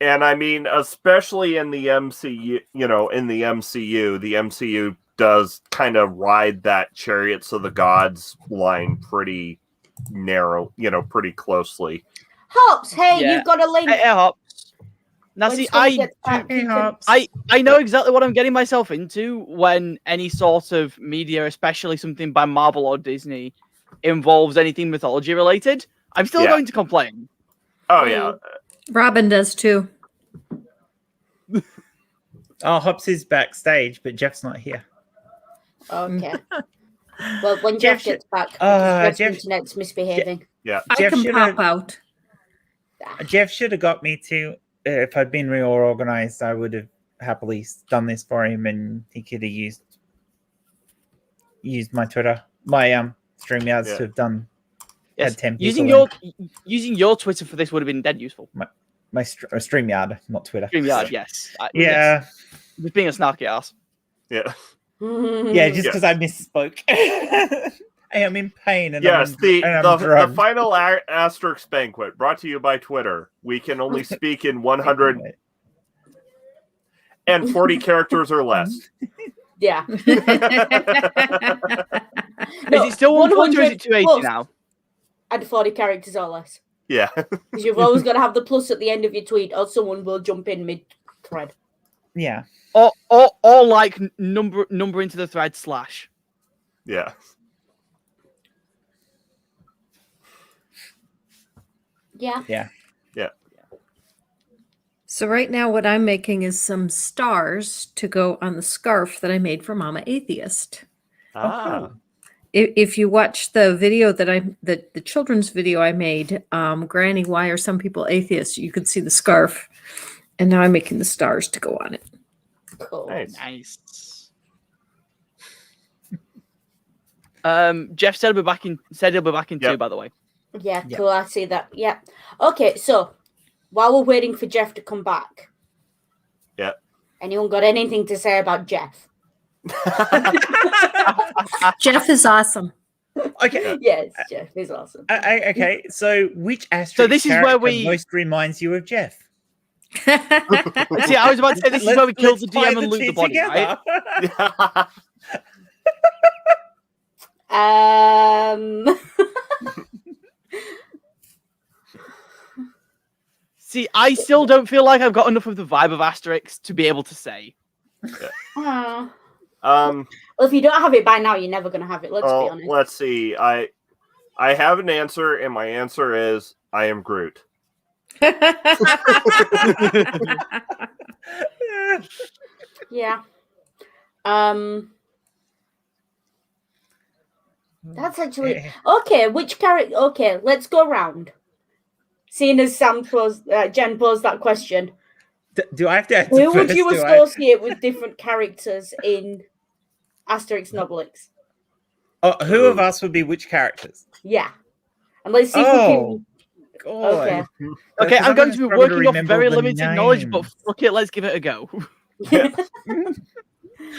And I mean, especially in the MCU, the MCU does kind of ride that Chariots of the Gods line pretty narrow, pretty closely. Hops, hey, you've got a link. Hey, Hops. Now, see, I know exactly what I'm getting myself into when any sort of media, especially something by Marvel or Disney, involves anything mythology related. I'm still going to complain. Oh, yeah. Robin does too. Oh, Hops is backstage, but Jeff's not here. Okay. Well, when Jeff gets back, Jeff's internet's misbehaving. I can pop out. Jeff should have got me to. If I'd been real organized, I would have happily done this for him, and he could have used my Twitter, my StreamYards to have done. Yes. Had 10 using your Twitter for this would have been dead useful. My StreamYard, not Twitter. StreamYard, yes. Yeah. Just being a snarky ass. Yeah. Yeah, just because I misspoke. I am in pain. And yes, I'm the final Asterix Banquet brought to you by Twitter. We can only speak in 140 characters or less. Yeah. Is it still 100 or is it 280 now? And 40 characters or less. Yeah. Because you've always got to have the plus at the end of your tweet, or someone will jump in mid-thread. Yeah. Or like number into the thread /. Yeah. Yeah. Yeah. Yeah. So right now what I'm making is some stars to go on the scarf that I made for Mama Atheist. Ah. If you watch the video the children's video I made, Granny, why are some people atheists? You could see the scarf, and now I'm making the stars to go on it. Cool. Nice. Jeff said he'll be back in. Said he'll be back in 2, by the way. Yeah, cool. I see that. Yeah. Okay, so while we're waiting for Jeff to come back, anyone got anything to say about Jeff? Jeff is awesome. Okay. Yes, Jeff is awesome. Okay, so which Asterix So this is where we most reminds you of Jeff? See, I was about to say this is where we killed the DM and loot the body, right? See, I still don't feel like I've got enough of the vibe of Asterix to be able to say. Well, if you don't have it by now, you're never going to have it. Let's be honest. Let's see. I have an answer, and my answer is I am Groot. Yeah. That's actually okay. Which character? Okay, let's go round. Seeing as Jen posed that question. Do I have to? Who would you associate with different characters in Asterix and Obelix? Who of us would be which characters? Yeah, and let's see if we can. Okay. Okay, I'm going to be working off very limited knowledge, but fuck it, let's give it a go.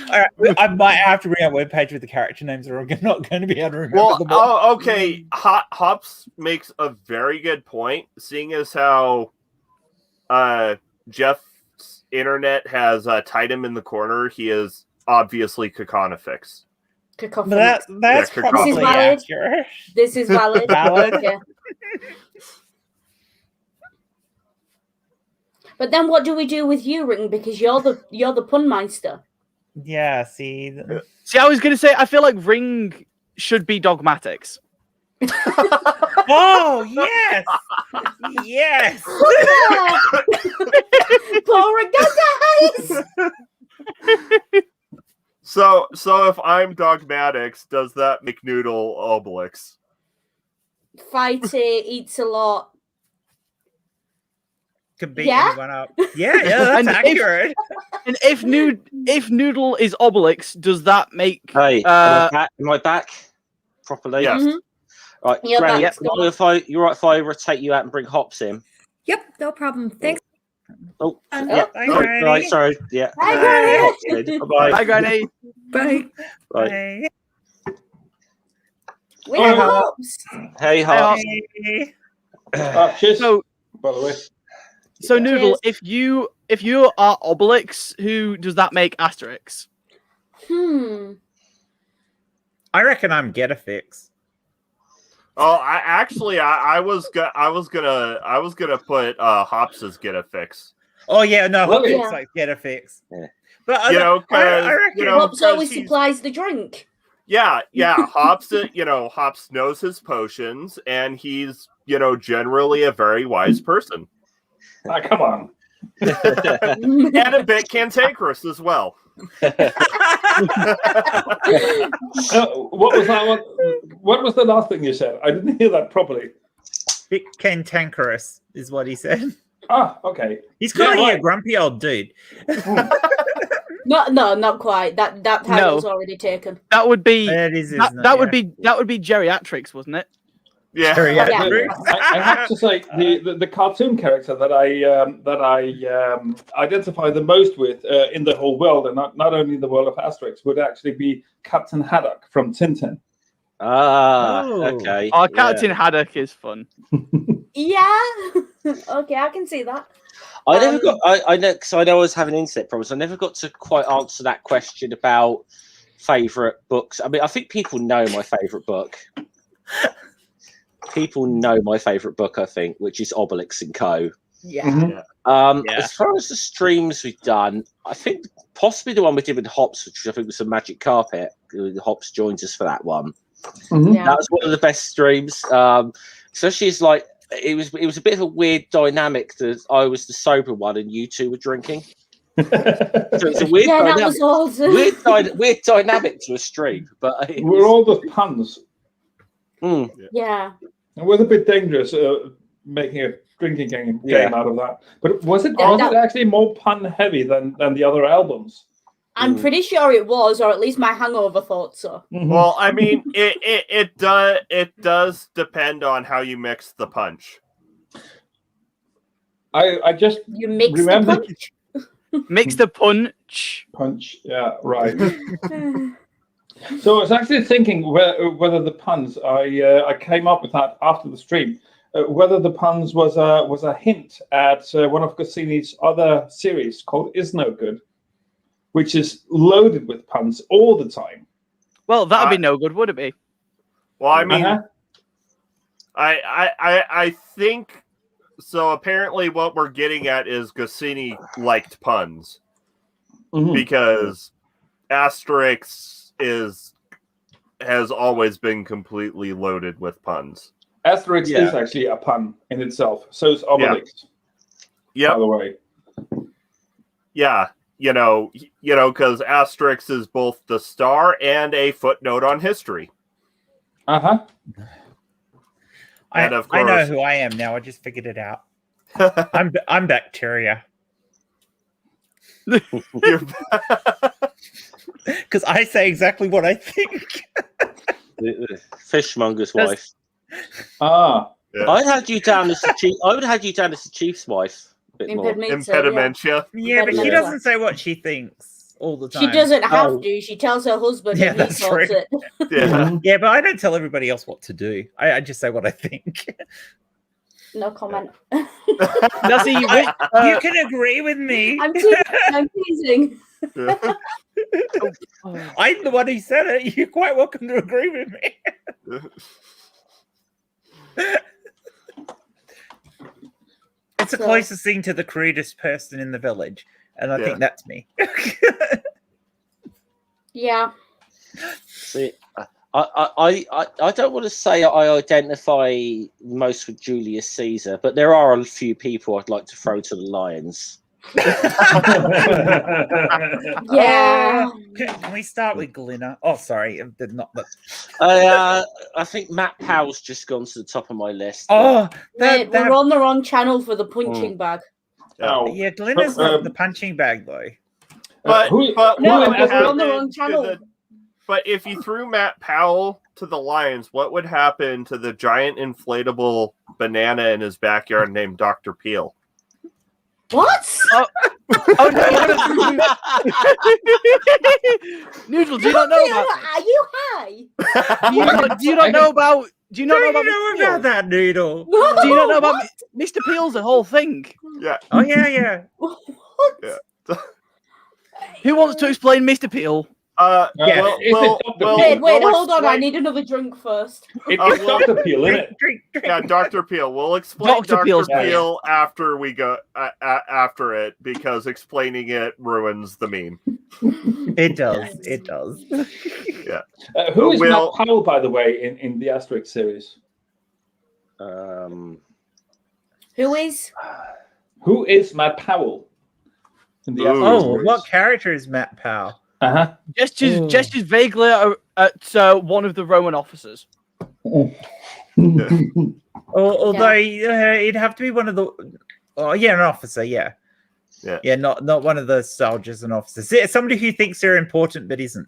All right, I might have to bring up a webpage with the character names, or I'm not going to be able to remember. Well, okay. Hops makes a very good point, seeing as how Jeff's internet has tied him in the corner. He is obviously Caconifix. That's probably accurate. This is valid. Okay. But then, what do we do with you, Ring? Because you're the pun meister. Yeah. See, I was going to say I feel like Ring should be Dogmatics. Oh yes, yes. Poor guys. So if I'm Dogmatics, does that make Noodle Obelix? Fighty, eats a lot. Could beat anyone up. Yeah, that's accurate. And if Noodle is Obelix, does that make? Hey, am I back properly? Yes. Mm-hmm. Right, Granny, you're right if I rotate you out and bring Hops in? Yep, no problem. Thanks. Oh, Yeah. Bye, sorry, Granny. right, sorry. Yeah. Bye, Granny. Bye-bye. Hi, Granny. Bye. Bye. We have hopes. Hey, Hart. Hey. Cheers. So, By the way, so Noodle, Cheers. if you are Obelix, who does that make Asterix? I reckon I'm Get a Fix. Oh, I was gonna put Hops as Get a Fix. Oh yeah, no, Hops Really? looks like Get a Fix. Yeah. But You know, I reckon you know, Hobbs always he's- supplies the drink. Yeah, Hops. Hops knows his potions, and he's generally a very wise person, come on. and a bit cantankerous as well. What was that one? What was the last thing you said? I didn't hear that properly. bit cantankerous is what he said. Ah, okay. He's calling Yeah, you a right. grumpy old dude. No, not quite. That title's already taken. That would be That is, isn't it? that would be geriatrics, wasn't it? Yeah, I have to say the cartoon character that I identify the most with in the whole world, and not only the world of Asterix, would actually be Captain Haddock from Tintin. Ah, Oh. okay. Our Captain Haddock is fun. Yeah. Okay, I can see that. I never got. I know because I know I was having internet problems. I never got to quite answer that question about favorite books. I mean, I think people know my favorite book. People know my favorite book, I think, which is Obelix and Co. Yeah. Mhm. Yeah. As far as the streams we've done, I think possibly the one we did with Hops, which I think was a Magic Carpet. Hops joins us for that one. Mhm. Yeah. That was one of the best streams. Especially as like it was a bit of a weird dynamic that I was the sober one and you two were drinking. So it's a weird Yeah, that dynamic. was awesome. Weird dynamic to a stream, but it We're was- all just puns. Yeah. It was a bit dangerous making a drinking game Yeah. out of that. But was it Yeah, that- actually more pun heavy than the other albums? I'm pretty sure it was, or at least my hangover thought so. Well, I mean, it does depend on how you mix the punch. I just You mix Remember- the punch. Mix the punch. punch. Yeah, right. So I was actually thinking whether the puns I came up with that after the stream, whether the puns was a hint at one of Goscinny's other series called Is No Good, which is loaded with puns all the time. Well, that'd be no good, would it be? Well, I mean, Uh-huh. I think so. Apparently, what we're getting at is Goscinny liked puns Mhm. because Asterix has always been completely loaded with puns. Asterix Yeah. is actually a pun in itself. So is Obelix, by Yep. the way. Yeah. Because Asterix is both the star and a footnote on history. Uh-huh. And of I know course- who I am now. I just figured it out. I'm bacteria because I say exactly what I think. the fishmonger's That's- wife. Ah. Yeah. I had you down as the chief. I would have had you down as the chief's wife. A bit more. Impedimentia. Yeah, but she Yeah. doesn't say what she thinks all the time. She doesn't have Oh. to. She tells her husband Yeah, and he that's sorts true. it. Yeah. Mhm. Yeah, but I don't tell everybody else what to do. I just say what I think. No comment. Now, see, You can agree with me. I'm teasing. I'm teasing. I'm the one who said it. You're quite welcome to agree with me. It's the So- closest thing to the crudest person in the village, and I Yeah. think that's me. Yeah. See, I don't want to say I identify most with Julius Caesar, but there are a few people I'd like to throw to the lions. Yeah. Can we start with Glinna? Oh, sorry, not the. I think Matt Powell's just gone to the top of my list. Oh, Wait, we're on the wrong channel for the punching bag. Oh. yeah, Glinna's But, not the punching bag though. But who- what No, would because we're on the happen wrong to channel. But if you threw Matt Powell to the Lions, what would happen to the giant inflatable banana in his backyard named Dr. Peel? What? Oh no! Noodle, do you not know about this? Are you high? Do you not know about? Do you not know about? Don't you know about that, Noodle? Do you not know about Mr. Peel's the whole thing? Yeah. Oh yeah. What? Yeah. Who wants to explain Mr. Peel? Yeah. Wait, hold on. I need another drink first. It's Dr. Peel, isn't it? Drink. Yeah, Dr. Peel. We'll explain Dr. Dr. Peel's Peel after we go after it, because explaining it ruins the meme. It does. It does. Yeah. Who is Matt Powell, by the way, in the Asterix series? Who is? Who is Matt Powell in the Asterix Oh, series? what character is Matt Powell? Gestures vaguely at one of the Roman officers. Although it'd have to be one of the. Oh yeah, an officer. Yeah. Not one of the soldiers and officers. Yeah, somebody who thinks they're important but isn't.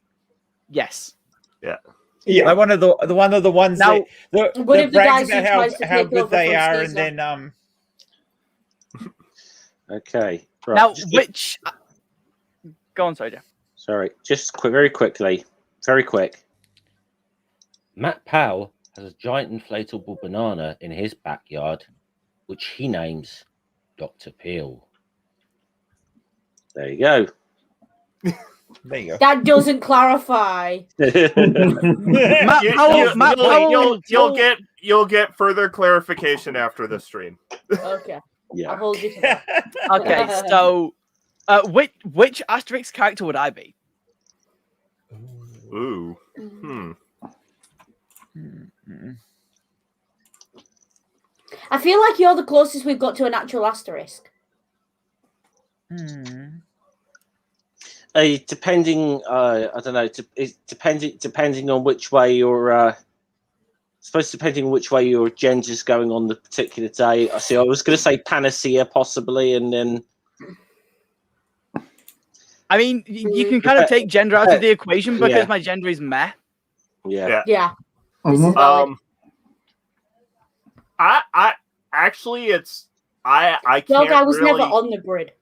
Yes. Yeah. Like one of the ones now, that What if the brags guys who about tries to how take good over they from are, Caesar? and then Okay. Right. now which? Go on, Soja. Sorry, just very quick. Matt Powell has a giant inflatable banana in his backyard, which he names Dr. Peel. There you go. there you go. That doesn't clarify. You'll get further clarification after the stream. Okay. Yeah. I'll hold you to that. Okay, so which Asterix character would I be? Ooh. I feel like you're the closest we've got to an actual asterisk. Depending, I don't know. Depending on which way your, depending on which way your agenda's going on the particular day. I see. I was going to say panacea possibly, and then. I mean, you can kind of take gender out of the equation because my gender is meh. Yeah. I actually, it's I can't. I was really, never on the grid.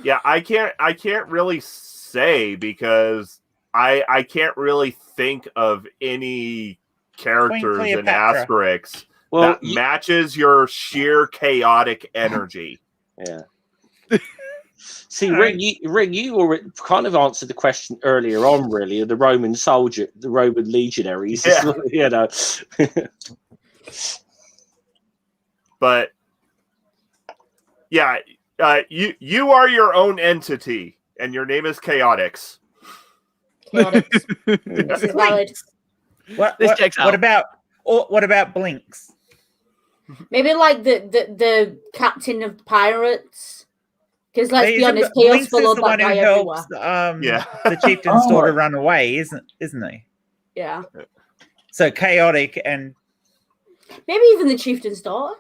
Yeah, I can't really say because I can't really think of any characters in Asterix that matches your sheer chaotic energy. Yeah. See, Ring, you kind of answered the question earlier on, really, of the Roman soldier, the Roman legionaries, you know. But yeah, you are your own entity, and your name is Chaotix. This is valid. What about Blinks? Maybe like the captain of pirates. Because let's be honest, Chaos followed that guy everywhere. The chieftain's daughter run away, isn't he? Yeah. So chaotic and maybe even the chieftain's daughter.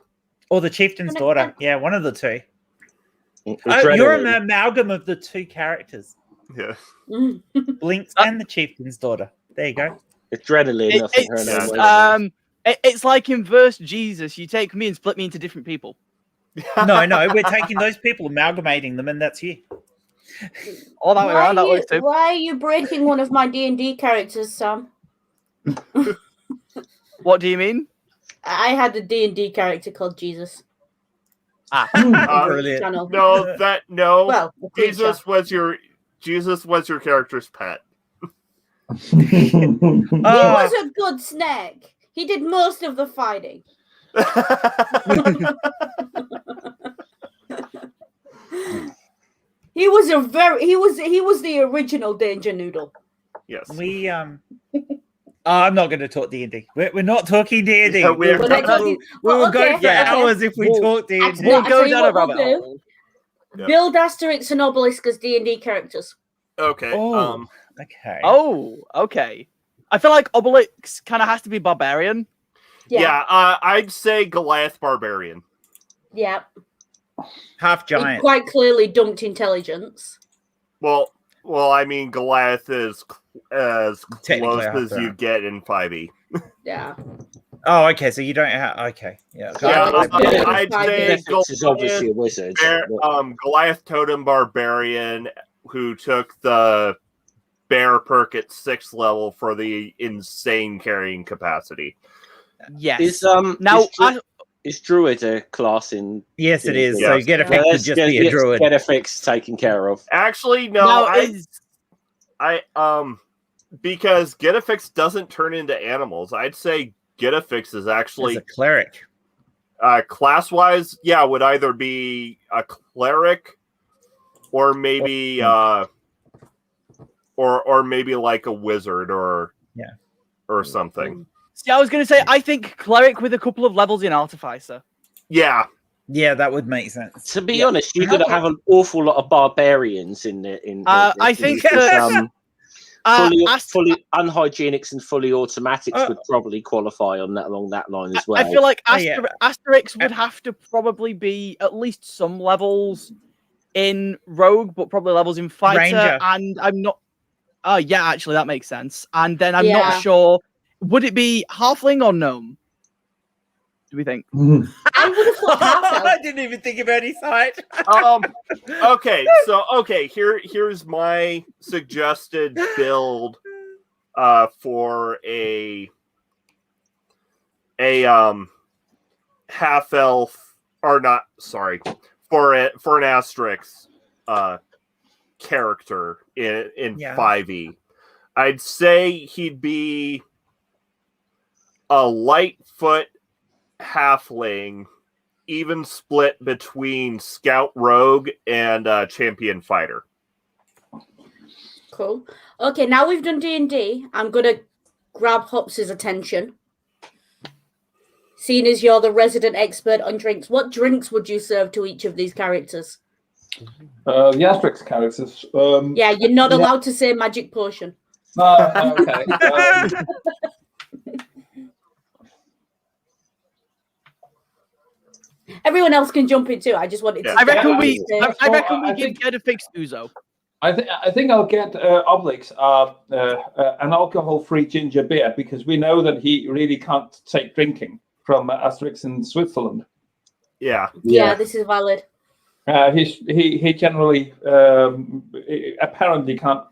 Or the chieftain's daughter. Yeah, one of the two. You're an amalgam of the two characters. Yeah. Blinks and the chieftain's daughter. There you go. Adrenaline. It's like inverse Jesus. You take me and split me into different people. No, we're taking those people, amalgamating them, and that's you. All that way around, that works too. Why are you breaking one of my D&D characters, Sam? What do you mean? I had a D&D character called Jesus. Brilliant. No. Well, Jesus was your character's pet. He was a good snake. He did most of the fighting. He was the original Danger Noodle. Yes. I'm not going to talk D&D. We're not talking D&D. Yeah, we will go for hours if we talk D&D. We'll go down a rabbit hole. Build Asterix and Obelix as D&D characters. Okay. Okay. Oh, okay. I feel like Obelix kind of has to be barbarian. Yeah, I'd say Goliath barbarian. Yeah. Half giant. He quite clearly dumped intelligence. Well, I mean, Goliath is as close as you get in 5e. Yeah. Oh, okay. So you don't have. Okay, yeah. Yeah, I'd say Getafix is obviously a wizard. Goliath Totem Barbarian, who took the bear perk at 6th level for the insane carrying capacity. Yes. Is Druid a class in? Yes, it is. Yeah. So Getafix would just be a druid. Getafix taken care of. Actually, no. Because Getafix doesn't turn into animals. I'd say Getafix is actually a cleric. Class-wise, yeah, would either be a cleric or maybe or maybe like a wizard or something. See, I was going to say, I think cleric with a couple of levels in artificer. Yeah, that would make sense. To be honest, you're going to have an awful lot of barbarians in there. I think fully unhygienics and fully automatics would probably qualify on that along that line as well. I feel like Asterix would have to probably be at least some levels in rogue, but probably levels in fighter. Ranger. And I'm not. Oh yeah, actually that makes sense. And then I'm not sure. Would it be halfling or gnome? Do we think? I would have thought half. I didn't even think of any side. Here's my suggested build for a half elf, or not, sorry, for an Asterix character in 5e. I'd say he'd be a Lightfoot halfling, even split between scout rogue and champion fighter. Cool. Okay, now we've done D&D. I'm gonna grab Hops's attention. Seeing as you're the resident expert on drinks, what drinks would you serve to each of these characters? The Asterix characters. Yeah, you're not allowed to say magic potion. Okay. Everyone else can jump in too. I just wanted to. I reckon we give Getafix Uzo. I think I'll get Obelix an alcohol-free ginger beer, because we know that he really can't take drinking from Asterix in Switzerland. Yeah, this is valid. He generally apparently can't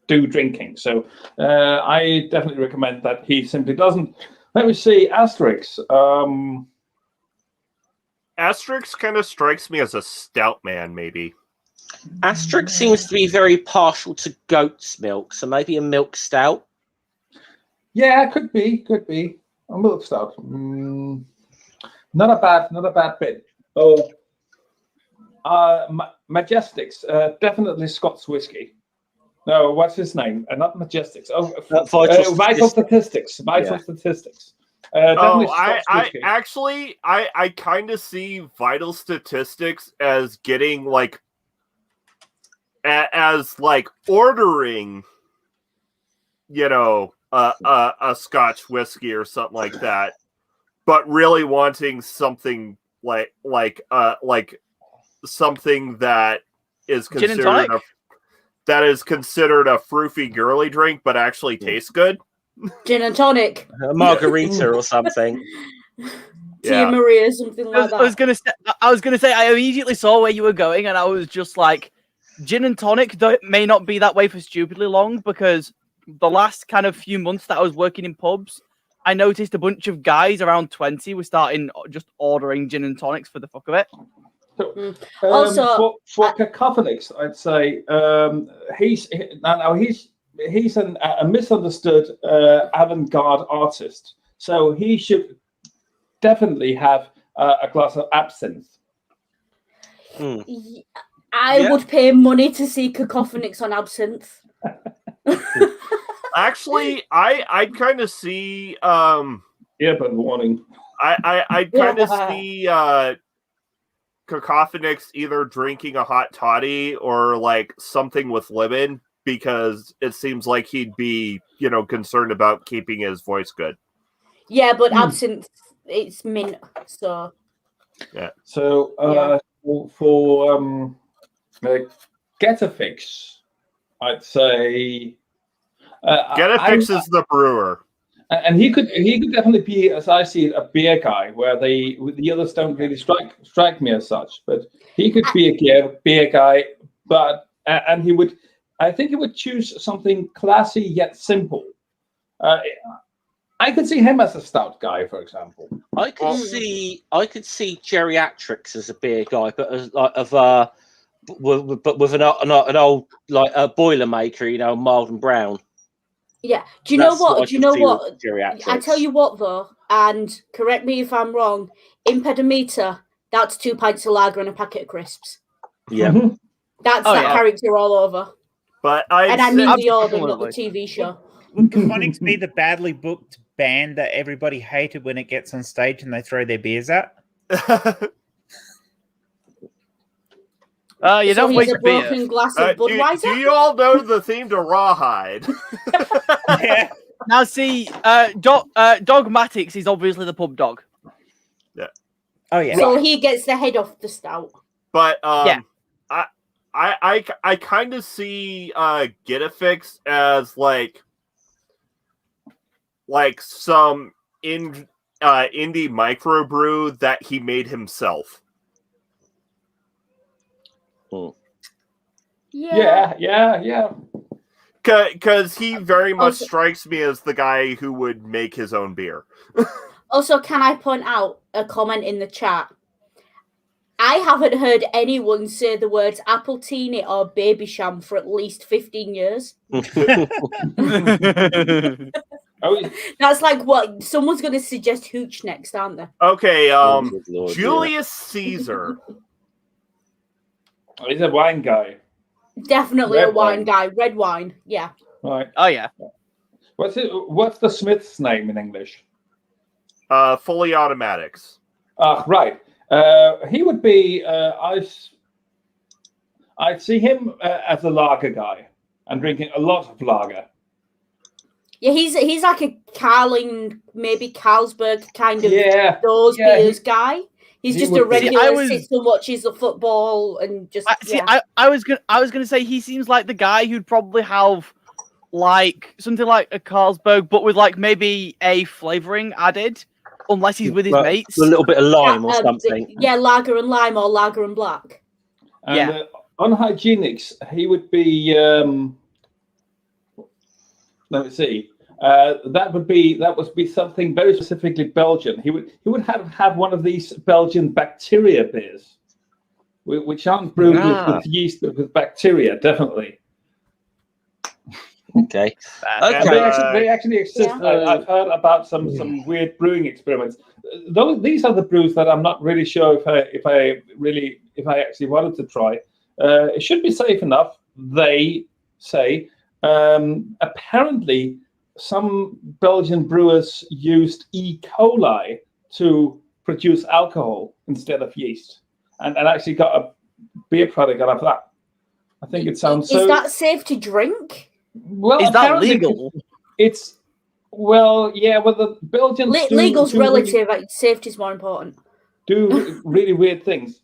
do drinking, so I definitely recommend that he simply doesn't. Let me see, Asterix. Asterix kind of strikes me as a stout man, maybe. Asterix seems to be very partial to goat's milk, so maybe a milk stout. Yeah, could be a milk stout. Not a bad bit. Oh, Majestics, definitely Scots whiskey. No, what's his name? Not Majestics. Oh, Vital Statistics. Vital Statistics. I kind of see Vital Statistics as getting like as like ordering, a Scotch whiskey or something like that, but really wanting something like something that is considered a froofy girly drink, but actually tastes good. Gin and tonic, a margarita or something. Tia Maria, something like that. I was gonna say. I immediately saw where you were going, and I was just like, gin and tonic may not be that way for stupidly long, because the last kind of few months that I was working in pubs, I noticed a bunch of guys around 20 were starting just ordering gin and tonics for the fuck of it. Also, for Cacophonics, I'd say he's a misunderstood avant-garde artist, so he should definitely have a glass of absinthe. I would pay money to see Cacophonics on absinthe. Actually, I kind of see. But warning. I kind of see Cacophonics either drinking a hot toddy or like something with lemon, because it seems like he'd be, concerned about keeping his voice good. Yeah, but absinthe, it's mint, so. Yeah. So for Getafix, I'd say Getafix is the brewer. And he could definitely be, as I see it, a beer guy, where the others don't really strike me as such. But he could be a beer guy, and he would, I think he would choose something classy yet simple. I could see him as a stout guy, for example. I could see Geriatrics as a beer guy, but as like with an old like a Boilermaker, mild and brown. Yeah. Do you know what? Geriatrics. I tell you what, though, and correct me if I'm wrong. Impedimeter, that's 2 pints of lager and a packet of crisps. Yeah. That's character all over. But I mean the order, not the TV show. Would Phonics be the badly booked band that everybody hated when it gets on stage and they throw their beers at? You don't waste a broken beer. glass of Budweiser. Do you all know the theme to Rawhide? Yeah. Now, see, Dogmatics is obviously the pub dog. Yeah. Oh yeah. So he gets the head off the stout. But yeah. I kind of see Getafix as like some indie microbrew that he made himself. Yeah. Because he very much strikes me as the guy who would make his own beer. Also, can I point out a comment in the chat? I haven't heard anyone say the words Appletini or Baby Sham for at least 15 years. That's like what someone's going to suggest hooch next, aren't they? Okay, Julius Caesar. He's a wine guy. Definitely a wine guy. Red wine, yeah. Right. Oh yeah. What's the Smith's name in English? Fully Automatics. Right. He would be. I'd see him as a lager guy and drinking a lot of lager. Yeah, he's like a Carling, maybe Carlsberg kind of those beers guy. He's just a regular sits and watches the football and just. I was gonna say he seems like the guy who'd probably have like something like a Carlsberg, but with like maybe a flavoring added, unless he's with his mates. A little bit of lime or something. Yeah, lager and lime or lager and black. And, on hygienics, he would be. Let me see. That would be something very specifically Belgian. He would have one of these Belgian bacteria beers, which aren't brewed with yeast, but with bacteria, definitely. Okay. They actually exist. I've heard about some weird brewing experiments. These are the brews that I'm not really sure if I actually wanted to try. It should be safe enough, they say. Apparently, some Belgian brewers used E. coli to produce alcohol instead of yeast, and actually got a beer product out of that. I think it sounds Is that safe to drink? Well, is that legal? It's the Belgians legal's relative. Safety's more important. Do really weird things.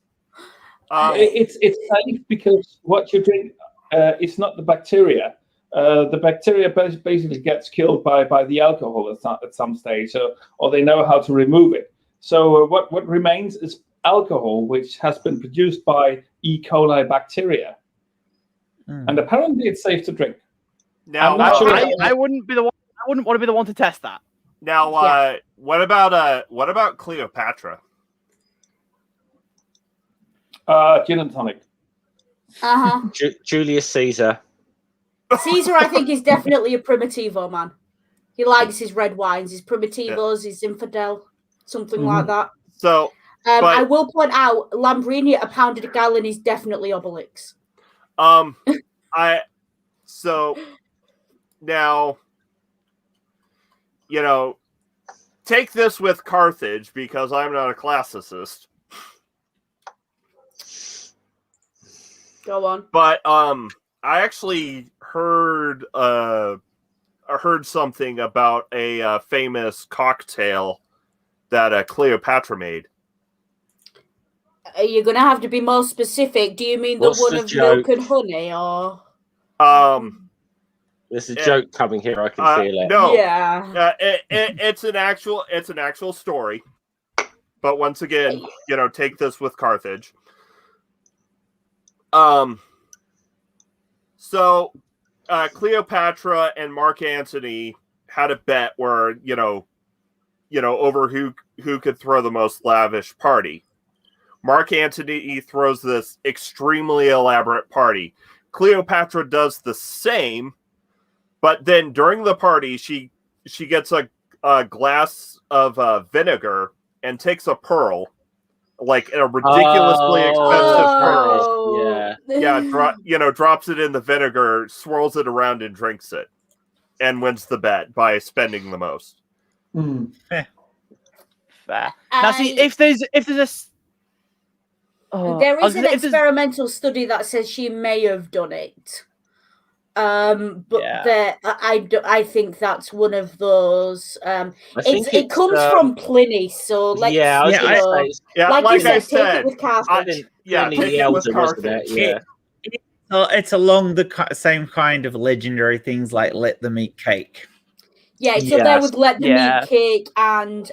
It's safe because what you drink, it's not the bacteria. The bacteria basically gets killed by the alcohol at some stage, or they know how to remove it. So what remains is alcohol, which has been produced by E. coli bacteria, and apparently it's safe to drink. Now, I wouldn't want to be the one to test that. Now, what about Cleopatra? Gin and tonic. Julius Caesar. Caesar, I think, is definitely a Primitivo man. He likes his red wines, his Primitivos, his Infidel, something like that. So, I will point out, Lambrini at £1 a gallon is definitely Obelix. So now, take this with Carthage because I'm not a classicist. Go on. But I actually heard something about a famous cocktail that Cleopatra made. You're gonna have to be more specific. Do you mean the one of milk and honey, or? There's a joke coming here. I can feel it. No, Yeah. It's an actual story. But once again, take this with Carthage. So Cleopatra and Mark Antony had a bet where over who could throw the most lavish party. Mark Antony throws this extremely elaborate party. Cleopatra does the same, but then during the party, she gets a glass of vinegar and takes a pearl, like a ridiculously expensive pearl. Yeah, drops it in the vinegar, swirls it around, and drinks it, and wins the bet by spending the most. Fair. Now, see, if there's there is an experimental study that says she may have done it. I think that's one of those. It comes from Pliny, so like I said, with Carthage. It's along the same kind of legendary things like let them eat cake. Yeah, so there would let them eat cake and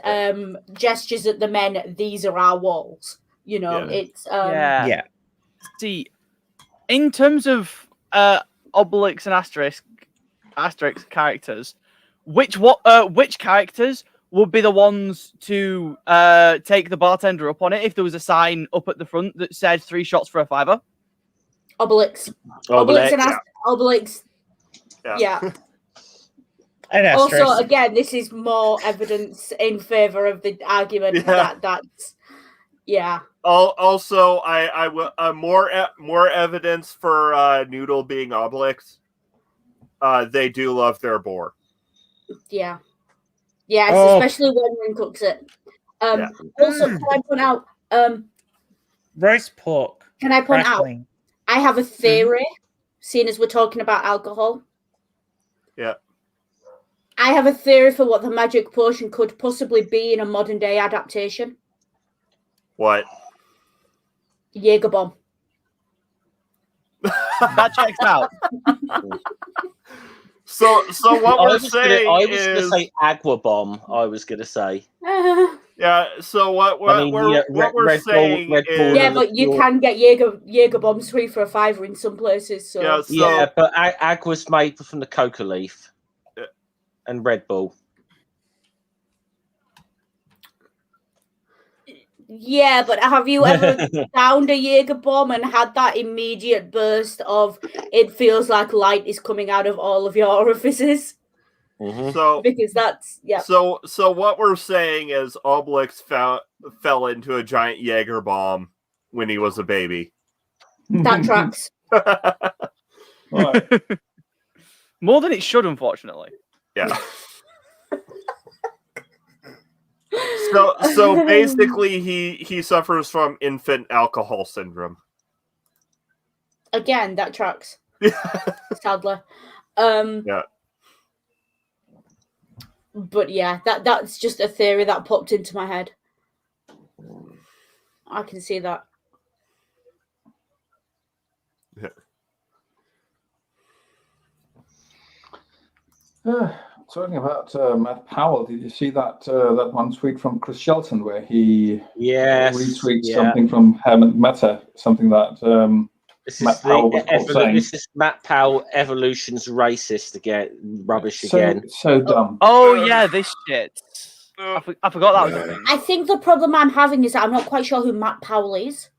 gestures at the men. These are our walls. It's See, in terms of Obelix and Asterix characters, which characters would be the ones to take the bartender up on it if there was a sign up at the front that said 3 shots for a $5? Obelix. Obelix. Yeah. And also, again, this is more evidence in favor of the argument that's. Also, I will more evidence for Noodle being Obelix. They do love their boar. Yeah, especially when Rin cooks it. Also, can I point out? Roast pork. Can I point out? I have a theory. Seeing as we're talking about alcohol. Yeah. I have a theory for what the magic potion could possibly be in a modern day adaptation. What? Jaeger bomb. That checks out. So what we're saying I was going to say agua bomb. I was going to say. Yeah. So what we're saying is but you can get Jaeger bombs 3 for a $5 in some places. So but agua's made from the coca leaf and Red Bull. Yeah, but have you ever downed a Jaeger bomb and had that immediate burst of it feels like light is coming out of all of your orifices? Mm-hmm. So because that's So what we're saying is Obelix fell into a giant Jaeger bomb when he was a baby. That tracks. More than it should, unfortunately. Yeah. So basically, he suffers from infant alcohol syndrome. Again, that tracks. Sadly. But yeah, that's just a theory that popped into my head. I can see that. Talking about Matt Powell, did you see that one tweet from Chris Shelton where he retweets something from Herman Meta, something that Matt Powell was saying? This is Matt Powell, evolution's racist again, rubbish again. So dumb. Oh yeah, this shit. I forgot that was a thing. I think the problem I'm having is that I'm not quite sure who Matt Powell is.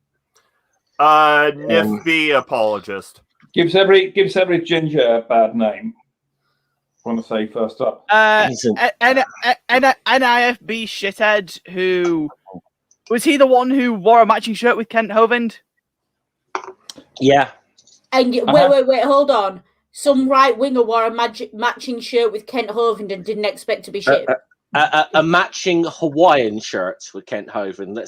NIFB apologist. Gives every ginger a bad name. I want to say first up. NIFB shithead who was he the one who wore a matching shirt with Kent Hovind? Yeah. And wait, hold on. Some right winger wore a matching shirt with Kent Hovind and didn't expect to be shit. A matching Hawaiian shirt with Kent Hovind.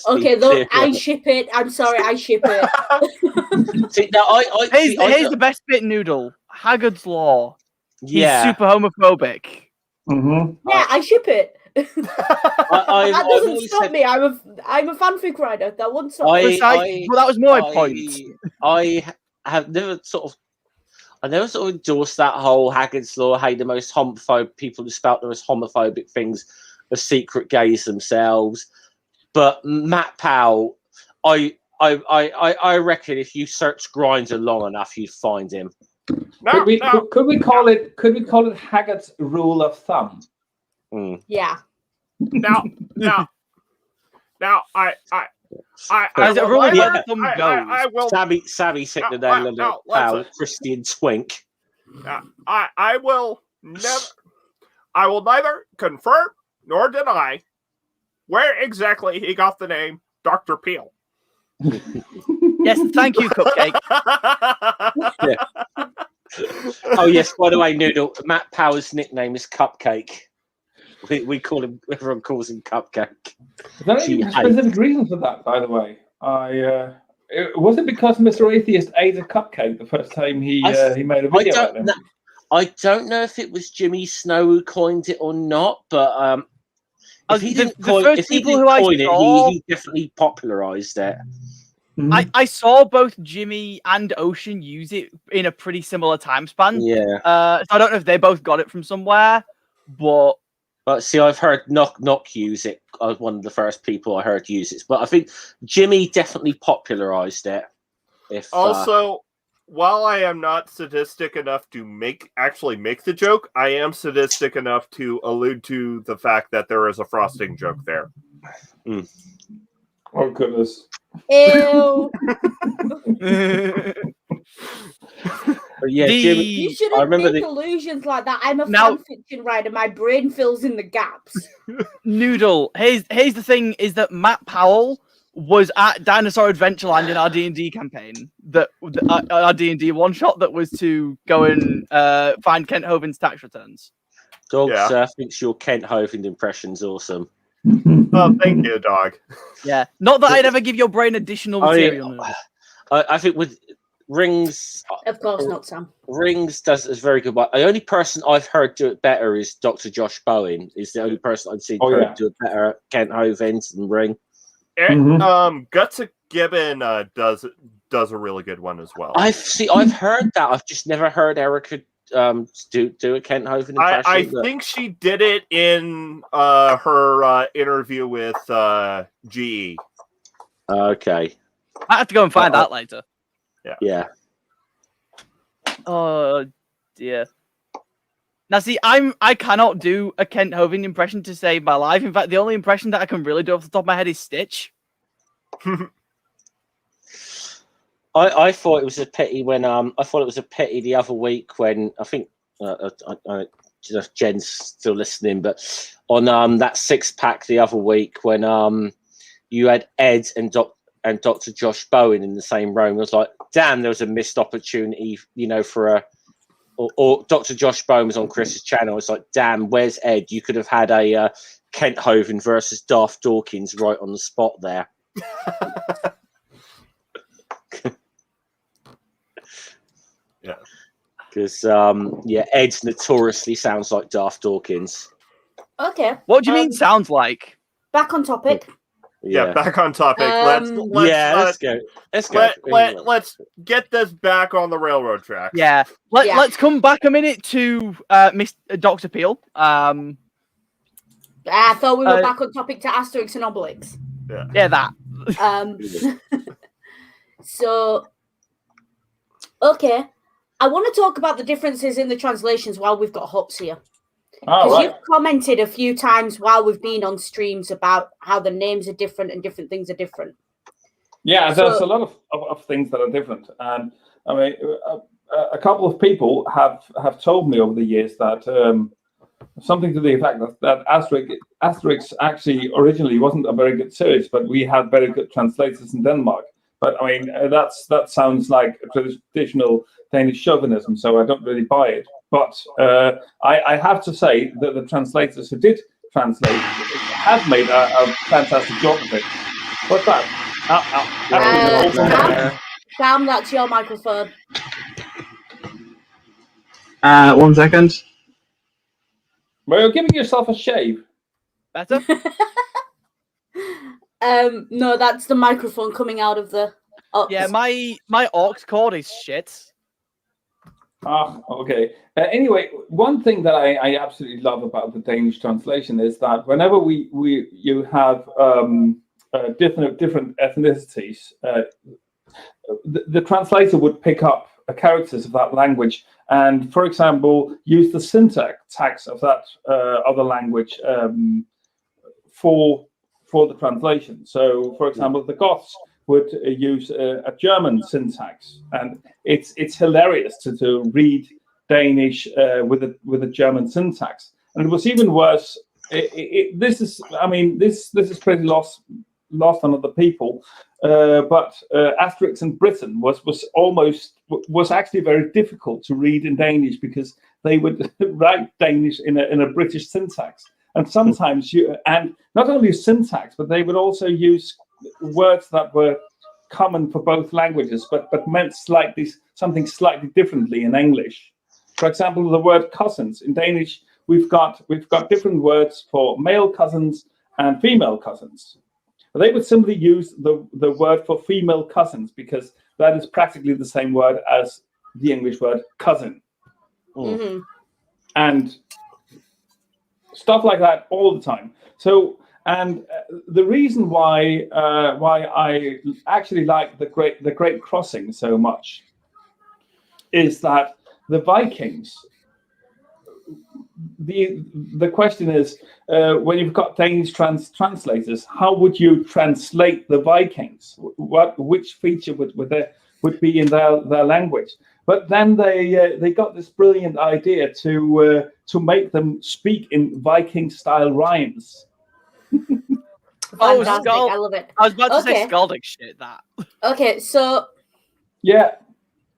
I ship it. I'm sorry, I ship it. See, now, here's the best bit, Noodle. Haggard's Law. Yeah. He's super homophobic. Mm-hmm. Yeah, I ship it. That doesn't stop me. I'm a fanfic writer. That won't stop me. Well, that was my point. I have never sort of. I never sort of endorsed that whole Haggard's Law. Hey, the most homophobic people who spout the most homophobic things are secret gays themselves. But Matt Powell, I reckon if you search Grindr long enough, you'd find him. No, Could we call it Haggard's rule of thumb? Yeah. Now, I As a rule of yeah. thumb goes, I will. Sammy hit the nail on the Powell, Christian twink. I will never. I will neither confirm nor deny where exactly he got the name Dr. Peel. yes, thank you, Cupcake. Yeah. Oh yes, by the way, Noodle, Matt Powell's nickname is Cupcake. We call him. Everyone calls him Cupcake. Is there any specific reason for that? By the way, was it because Mr. Atheist ate a cupcake the first time he made a video about him? I don't know if it was Jimmy Snow who coined it or not, but if he didn't coin it, he definitely popularized it. Mm-hmm. I saw both Jimmy and Ocean use it in a pretty similar time span. Yeah. So I don't know if they both got it from somewhere, but see, I've heard Knock use it. I was one of the first people I heard use it, but I think Jimmy definitely popularized it. While I am not sadistic enough to actually make the joke, I am sadistic enough to allude to the fact that there is a frosting joke there. Oh goodness. Ew. Yeah, Jimmy, you shouldn't make illusions like that. I'm a fan fiction writer. My brain fills in the gaps. Noodle, here's the thing: is that Matt Powell was at Dinosaur Adventureland in our D&D campaign, our D&D one shot that was to go and find Kent Hovind's tax returns. Dog thinks your Kent Hovind impression's awesome. Oh, thank you, dog. Yeah, not that I'd ever give your brain additional material. I think with Rings, of course not, Sam. Rings does a very good one. The only person I've heard do it better is Dr. Josh Bowen. Is the only person I've seen do it better. Kent Hovind than Ring. Guts Gibbon does a really good one as well. I've heard that. I've just never heard Erica do a Kent Hovind impression. I think she did it in her interview with GE. Okay. I have to go and find that later. Yeah. Oh dear. Now see, I cannot do a Kent Hovind impression to save my life. In fact, the only impression that I can really do off the top of my head is Stitch. I thought it was a pity when the other week when I think Jen's still listening, but on that 6-pack the other week when you had Ed and Dr. Josh Bowen in the same room. I was like, damn, there was a missed opportunity, for or Dr. Josh Bowen was on Chris's channel. It's like, damn, where's Ed? You could have had a Kent Hovind versus Darth Dawkins right on the spot there. Yeah. Because, Ed notoriously sounds like Darth Dawkins. Okay. What do you mean sounds like? Back on topic. Yeah, back on topic. Let's go. Let's get this back on the railroad tracks. Yeah. Let's come back a minute to Dr. Peel. I thought we were back on topic to Asterix and Obelix. Yeah, that. So, okay. I want to talk about the differences in the translations while we've got Hops here. Because you've commented a few times while we've been on streams about how the names are different and different things are different. Yeah, there's a lot of things that are different. And I mean, a couple of people have told me over the years that something to the effect that Asterix actually originally wasn't a very good series, but we had very good translators in Denmark. But I mean, that sounds like a traditional Danish chauvinism, so I don't really buy it. But I have to say that the translators who did translate have made a fantastic job of it. What's that? Sam, that's your microphone. 1 second. Well, you're giving yourself a shave. Better? No, that's the microphone coming out of the... Yeah, my aux cord is shit. Okay. Anyway, one thing that I absolutely love about the Danish translation is that whenever you have different ethnicities, the translator would pick up characters of that language and, for example, use the syntax of that other language for the translation. So, for example, the Goths would use a German syntax, and it's hilarious to read Danish with a German syntax. And it was even worse. This is pretty lost on other people. But Asterix in Britain was actually very difficult to read in Danish because they would write Danish in a British syntax, and sometimes and not only syntax, but they would also use words that were common for both languages, but meant something slightly differently in English. For example, the word cousins in Danish, we've got different words for male cousins and female cousins. They would simply use the word for female cousins because that is practically the same word as the English word cousin. Mm-hmm. And stuff like that all the time. So, and the reason why I actually like the Great Crossing so much is that the Vikings. The question is, when you've got Danish translators, how would you translate the Vikings? Which feature would be in their language? But then they got this brilliant idea to make them speak in Viking style rhymes. Fantastic. I love it. I was about to say Skaldic shit. That. Okay, so yeah.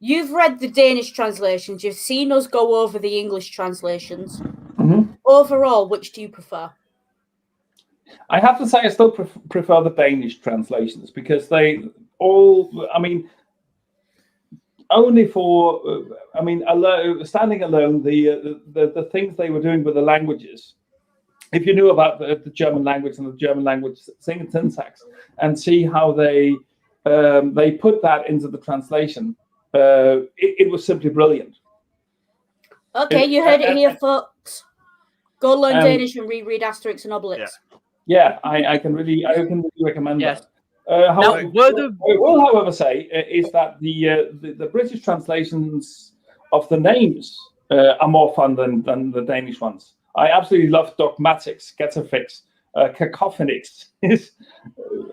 You've read the Danish translations. You've seen us go over the English translations. Mm-hmm. Overall, which do you prefer? I have to say I still prefer the Danish translations because they all, only for, standing alone, the things they were doing with the languages. If you knew about the German language and the German language syntax and see how they put that into the translation, it was simply brilliant. Okay, you heard it here, folks. Go learn Danish and reread Asterix and Obelix. Yeah, I can really recommend that. I will, however, say is that the British translations of the names are more fun than the Danish ones. I absolutely love Dogmatics, Getafix, Cacophonix is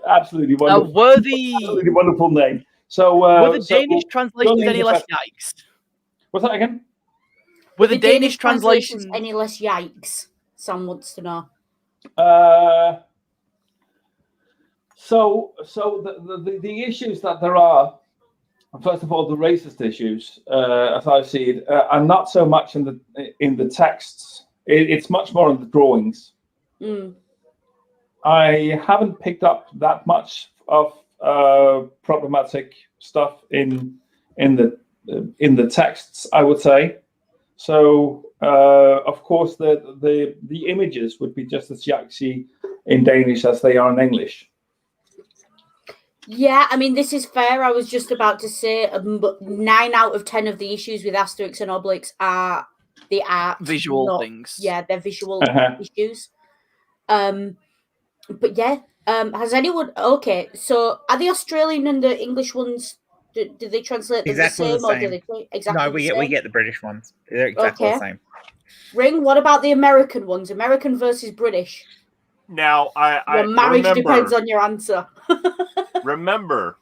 absolutely wonderful. Absolutely wonderful name. So were the Danish translations any less yikes? What's that again? Were the Danish translations any less yikes? Sam wants to know. So the issues that there are, first of all, the racist issues, as I see it, are not so much in the texts. It's much more in the drawings. Mm. I haven't picked up that much of problematic stuff in the texts, I would say. So, of course, the images would be just as yikesy in Danish as they are in English. Yeah, this is fair. I was just about to say 9 out of 10 of the issues with Asterix and Obelix are the art. Visual things. Yeah, they're visual issues. But yeah, has anyone... Okay, so are the Australian and the English ones... Do they translate them exactly the same? Or do they exactly no, we get the British ones. They're exactly the same. Ring, what about the American ones? American versus British. Now, your marriage depends on your answer. Remember,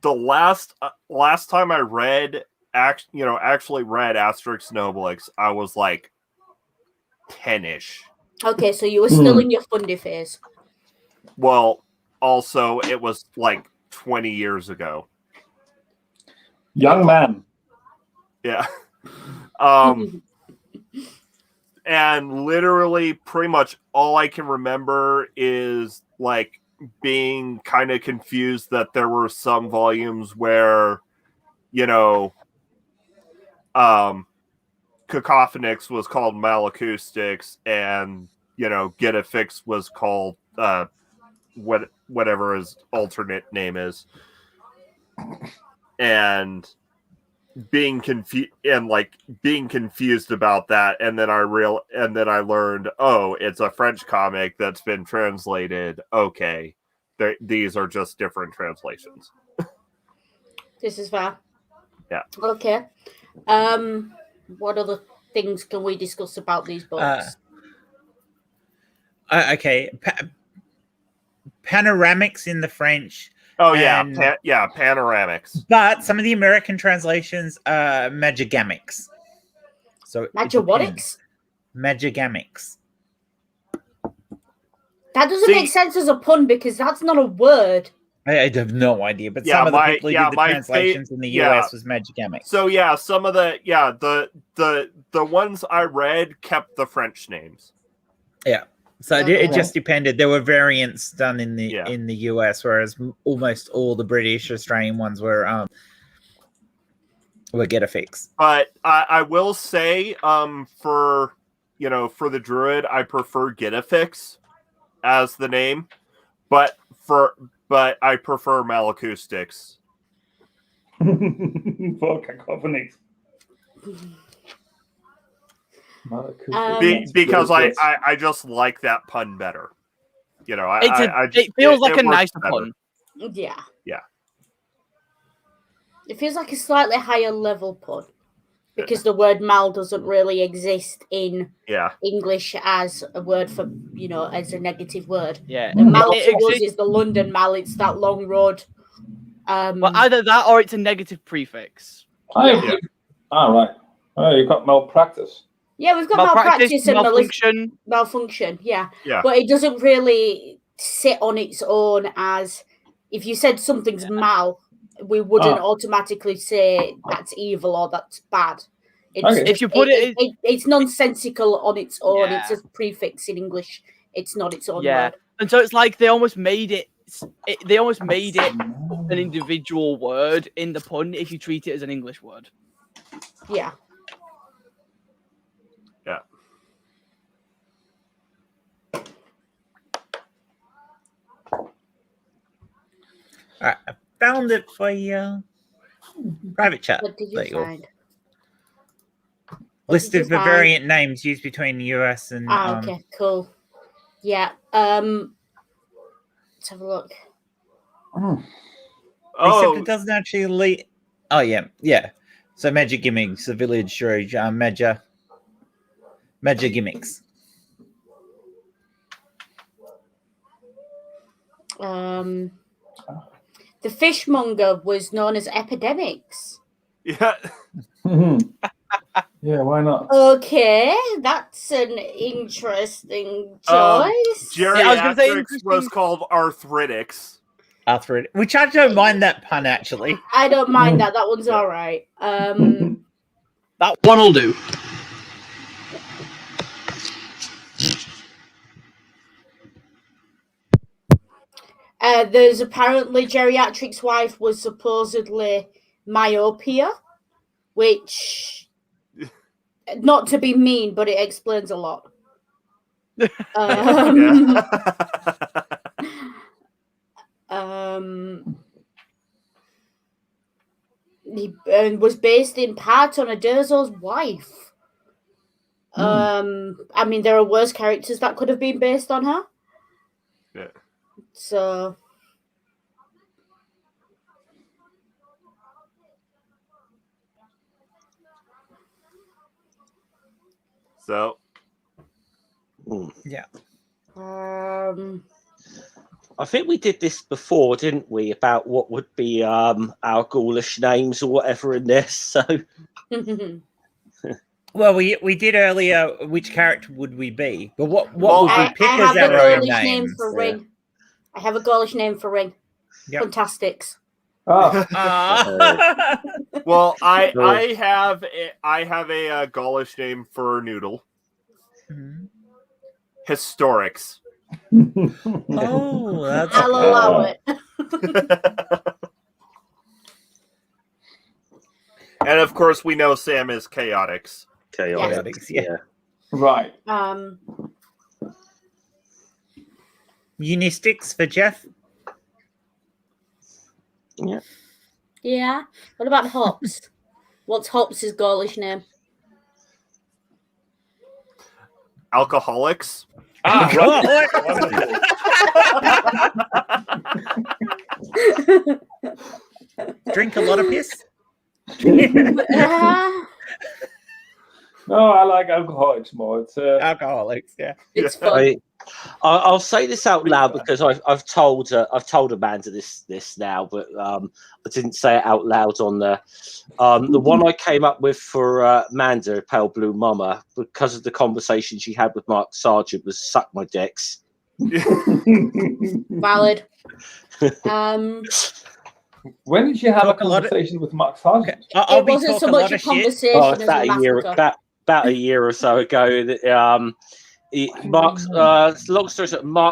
the last time I read, actually read Asterix and Obelix, I was like 10-ish. Okay, so you were still in your fundy phase. Well, also, it was like 20 years ago. Young man. Yeah. And literally pretty much all I can remember is like being kind of confused that there were some volumes where, Cacophonix was called Malacoustics and, Getafix was called whatever his alternate name is. and being confused about that, and then I learned, oh, it's a French comic that's been translated. Okay, these are just different translations. This is fair. Yeah. Okay. What other things can we discuss about these books? Okay. Panoramics in the French. Oh yeah, and- panoramics. But some of the American translations are magigamics. So Magiwatics? Magigamics. That doesn't make sense as a pun because that's not a word. I have no idea, but Yeah, some of the people who did the translations in the US was magigamics. So yeah, some of the ones I read kept the French names. Yeah. So it just depended. There were variants done in the US, whereas almost all the British Australian ones were get a fix. But I will say, for the Druid, I prefer Get a Fix as the name, but I prefer Malacoustics. For cacophonies. Because I just like that pun better. It feels like a nicer pun. Yeah. Yeah. It feels like a slightly higher level pun because the word mal doesn't really exist in English as a word for, as a negative word. Yeah. The mal to us is the London Mall. It's that long road. Well, either that or it's a negative prefix. All right. Oh, you've got malpractice. Yeah, we've got malpractice and malfunction. Malfunction, yeah. But it doesn't really sit on its own as if you said something's mal, we wouldn't automatically say that's evil or that's bad. If you put it's nonsensical on its own. It's a prefix in English. It's not its own word. And so it's like they almost made it an individual word in the pun if you treat it as an English word. Yeah. Yeah. I found it for you. Private chat. What did you find? Listed the variant names used between the US and. Okay, cool. Yeah. Let's have a look. Except it doesn't actually lead. Oh yeah. So magic gimmicks, the village shrew, magic gimmicks. The fishmonger was known as Epidemics. Yeah. Yeah, why not? Okay, that's an interesting choice. Geriatrics was called Arthritics. Which I don't mind that pun actually. I don't mind that. That one's all right. That one'll do. There's apparently Geriatric's wife was supposedly myopia, which, not to be mean, but it explains a lot. He was based in part on Uderzo's wife. I mean, there are worse characters that could have been based on her. Yeah. So. Yeah. I think we did this before, didn't we? About what would be our ghoulish names or whatever in this. So. Well, we did earlier. Which character would we be? But what would we pick as our own names? Ring. I have a Gaulish name for Ring. Yep. Fantastics. Well, I have a Gaulish name for Noodle. Mm-hmm. Historics. Oh, that's I'll allow it. And of course, we know Sam is Chaotix. Chaotix, yeah. Right. Unistics for Jeff. Yeah. Yeah. What about Hops? What's Hops' Gaulish name? Alcoholics. Ah, right. Wonderful. Drink a lot of piss. No, I like alcoholics more. It's Alcoholics, yeah. It's fun. I'll say this out loud because I've told Amanda this now, but I didn't say it out loud on the one I came up with for Amanda, Pale Blue Mama, because of the conversation she had with Mark Sargent, was "Suck My Dicks." Valid. When did you have a conversation with Mark Sargent? It wasn't so much a conversation as a massacre. About a year or so ago. Mark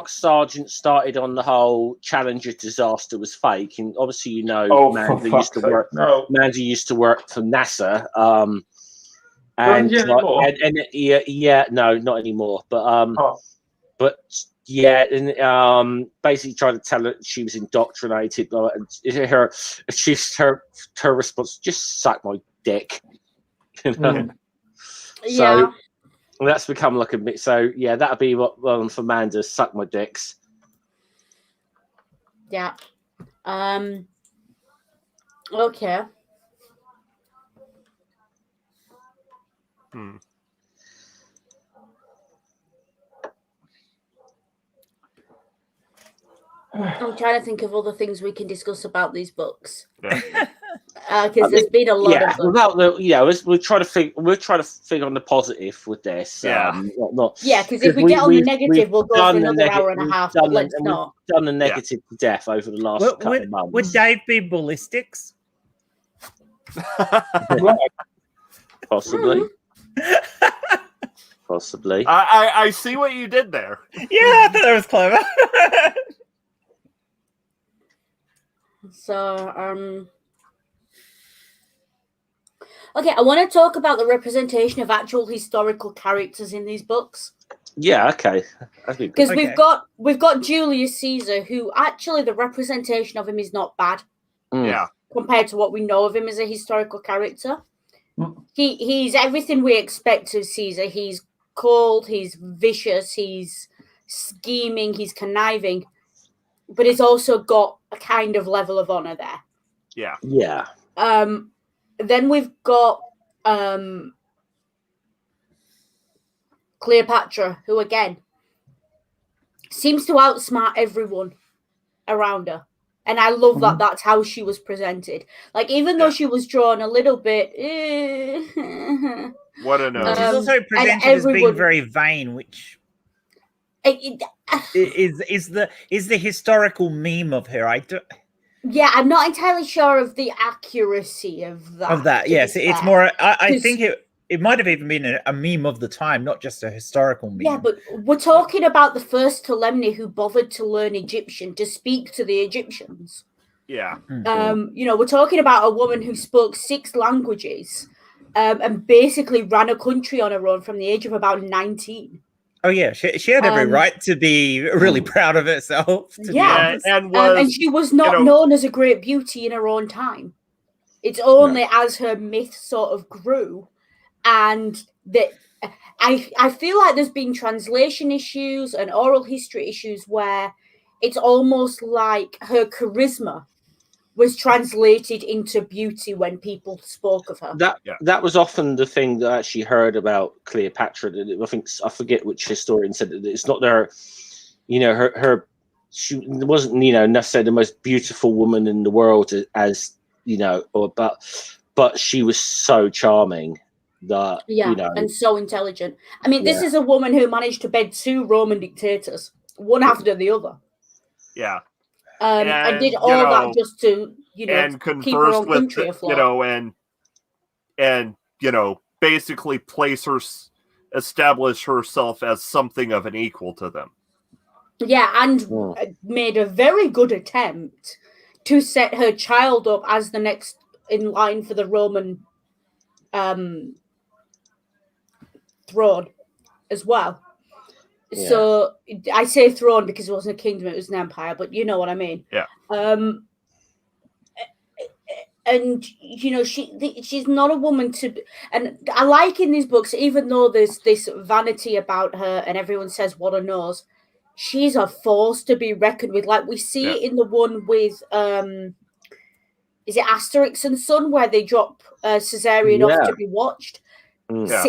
Sargent started on the whole Challenger disaster was fake, and obviously Amanda used to work. No. Amanda used to work for NASA. No, not anymore. But yeah, and basically tried to tell her she was indoctrinated. And her response: "Just suck my dick." So that's become like a bit. So yeah, that'd be one for Amanda. Suck my dicks. Yeah. Okay. I'm trying to think of other things we can discuss about these books. Because there's been a lot of them. We'll try to figure on the positive with this. Because if we get on the negative, we'll go for another hour and a half. But let's not. We've done the negative to death over the last couple of months. Would Dave be ballistics? Possibly. Possibly. I see what you did there. Yeah, I thought that was clever. So, okay, I want to talk about the representation of actual historical characters in these books. Yeah, okay. Because we've got Julius Caesar, who actually the representation of him is not bad. Yeah. Compared to what we know of him as a historical character. He's everything we expect of Caesar. He's cold, he's vicious, he's scheming, he's conniving, but he's also got a kind of level of honor there. Yeah. Yeah. Then we've got Cleopatra, who again seems to outsmart everyone around her. And I love that that's how she was presented. Like, even though she was drawn a little bit... What a nose. She's also presented as being very vain, which is the historical meme of her. Yeah, I'm not entirely sure of the accuracy of that. Yes. It's more... I think it might have even been a meme of the time, not just a historical meme. Yeah, but we're talking about the first Ptolemy who bothered to learn Egyptian to speak to the Egyptians. Yeah. We're talking about a woman who spoke 6 languages and basically ran a country on her own from the age of about 19. Oh yeah, she had every right to be really proud of herself. And she was not known as a great beauty in her own time. It's only as her myth sort of grew, and that I feel like there's been translation issues and oral history issues where it's almost like her charisma was translated into beauty when people spoke of her. That was often the thing that I actually heard about Cleopatra. I forget which historian said that it's not her. She wasn't necessarily the most beautiful woman in the world as but she was so charming that and so intelligent. I mean, this is a woman who managed to bed 2 Roman dictators, one after the other. Yeah. And did all that just to, and keep her own country afloat. And basically establish herself as something of an equal to them. Yeah, and made a very good attempt to set her child up as the next in line for the Roman throne as well. Yeah. So I say throne because it wasn't a kingdom, it was an empire, but you know what I mean. Yeah. and you know, she's not a woman to. And I like in these books, even though there's this vanity about her, and everyone says what a nose. She's a force to be reckoned with. Like we see it in the one with is it Asterix and Son, where they drop Caesarean off to be watched. Yeah.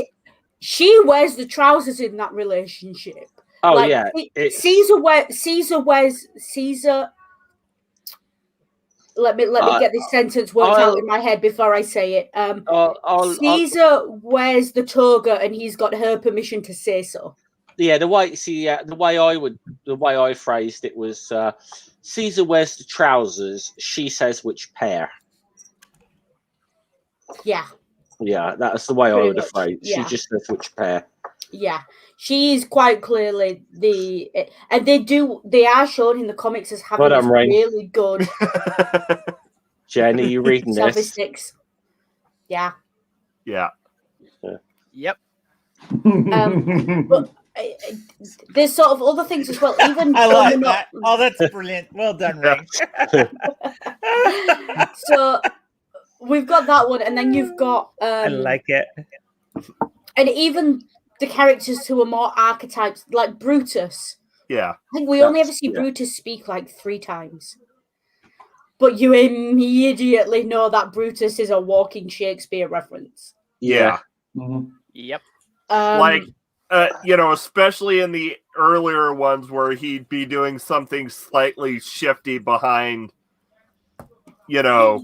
She wears the trousers in that relationship. Oh like, yeah, Caesar wears. Let me get this sentence worked out in my head before I say it. Caesar wears the toga, and he's got her permission to say so. Yeah, the way I phrased it was Caesar wears the trousers. She says which pair. Yeah. Yeah, that's the way I would have phrased. Yeah. She just says which pair. Yeah, she is quite clearly and they are shown in the comics as having this really good. Jen, are you reading this? Statistics. Yeah. Yeah. Yep. But there's sort of other things as well. Even I like that. Oh, that's brilliant. Well done, Ring. So we've got that one, and then you've got I like it. And even the characters who are more archetypes, like Brutus. Yeah. I think we only ever see Brutus speak like 3 times. But you immediately know that Brutus is a walking Shakespeare reference. Yeah. Mm-hmm. Yep. Like, you know, especially in the earlier ones where he'd be doing something slightly shifty behind, you know,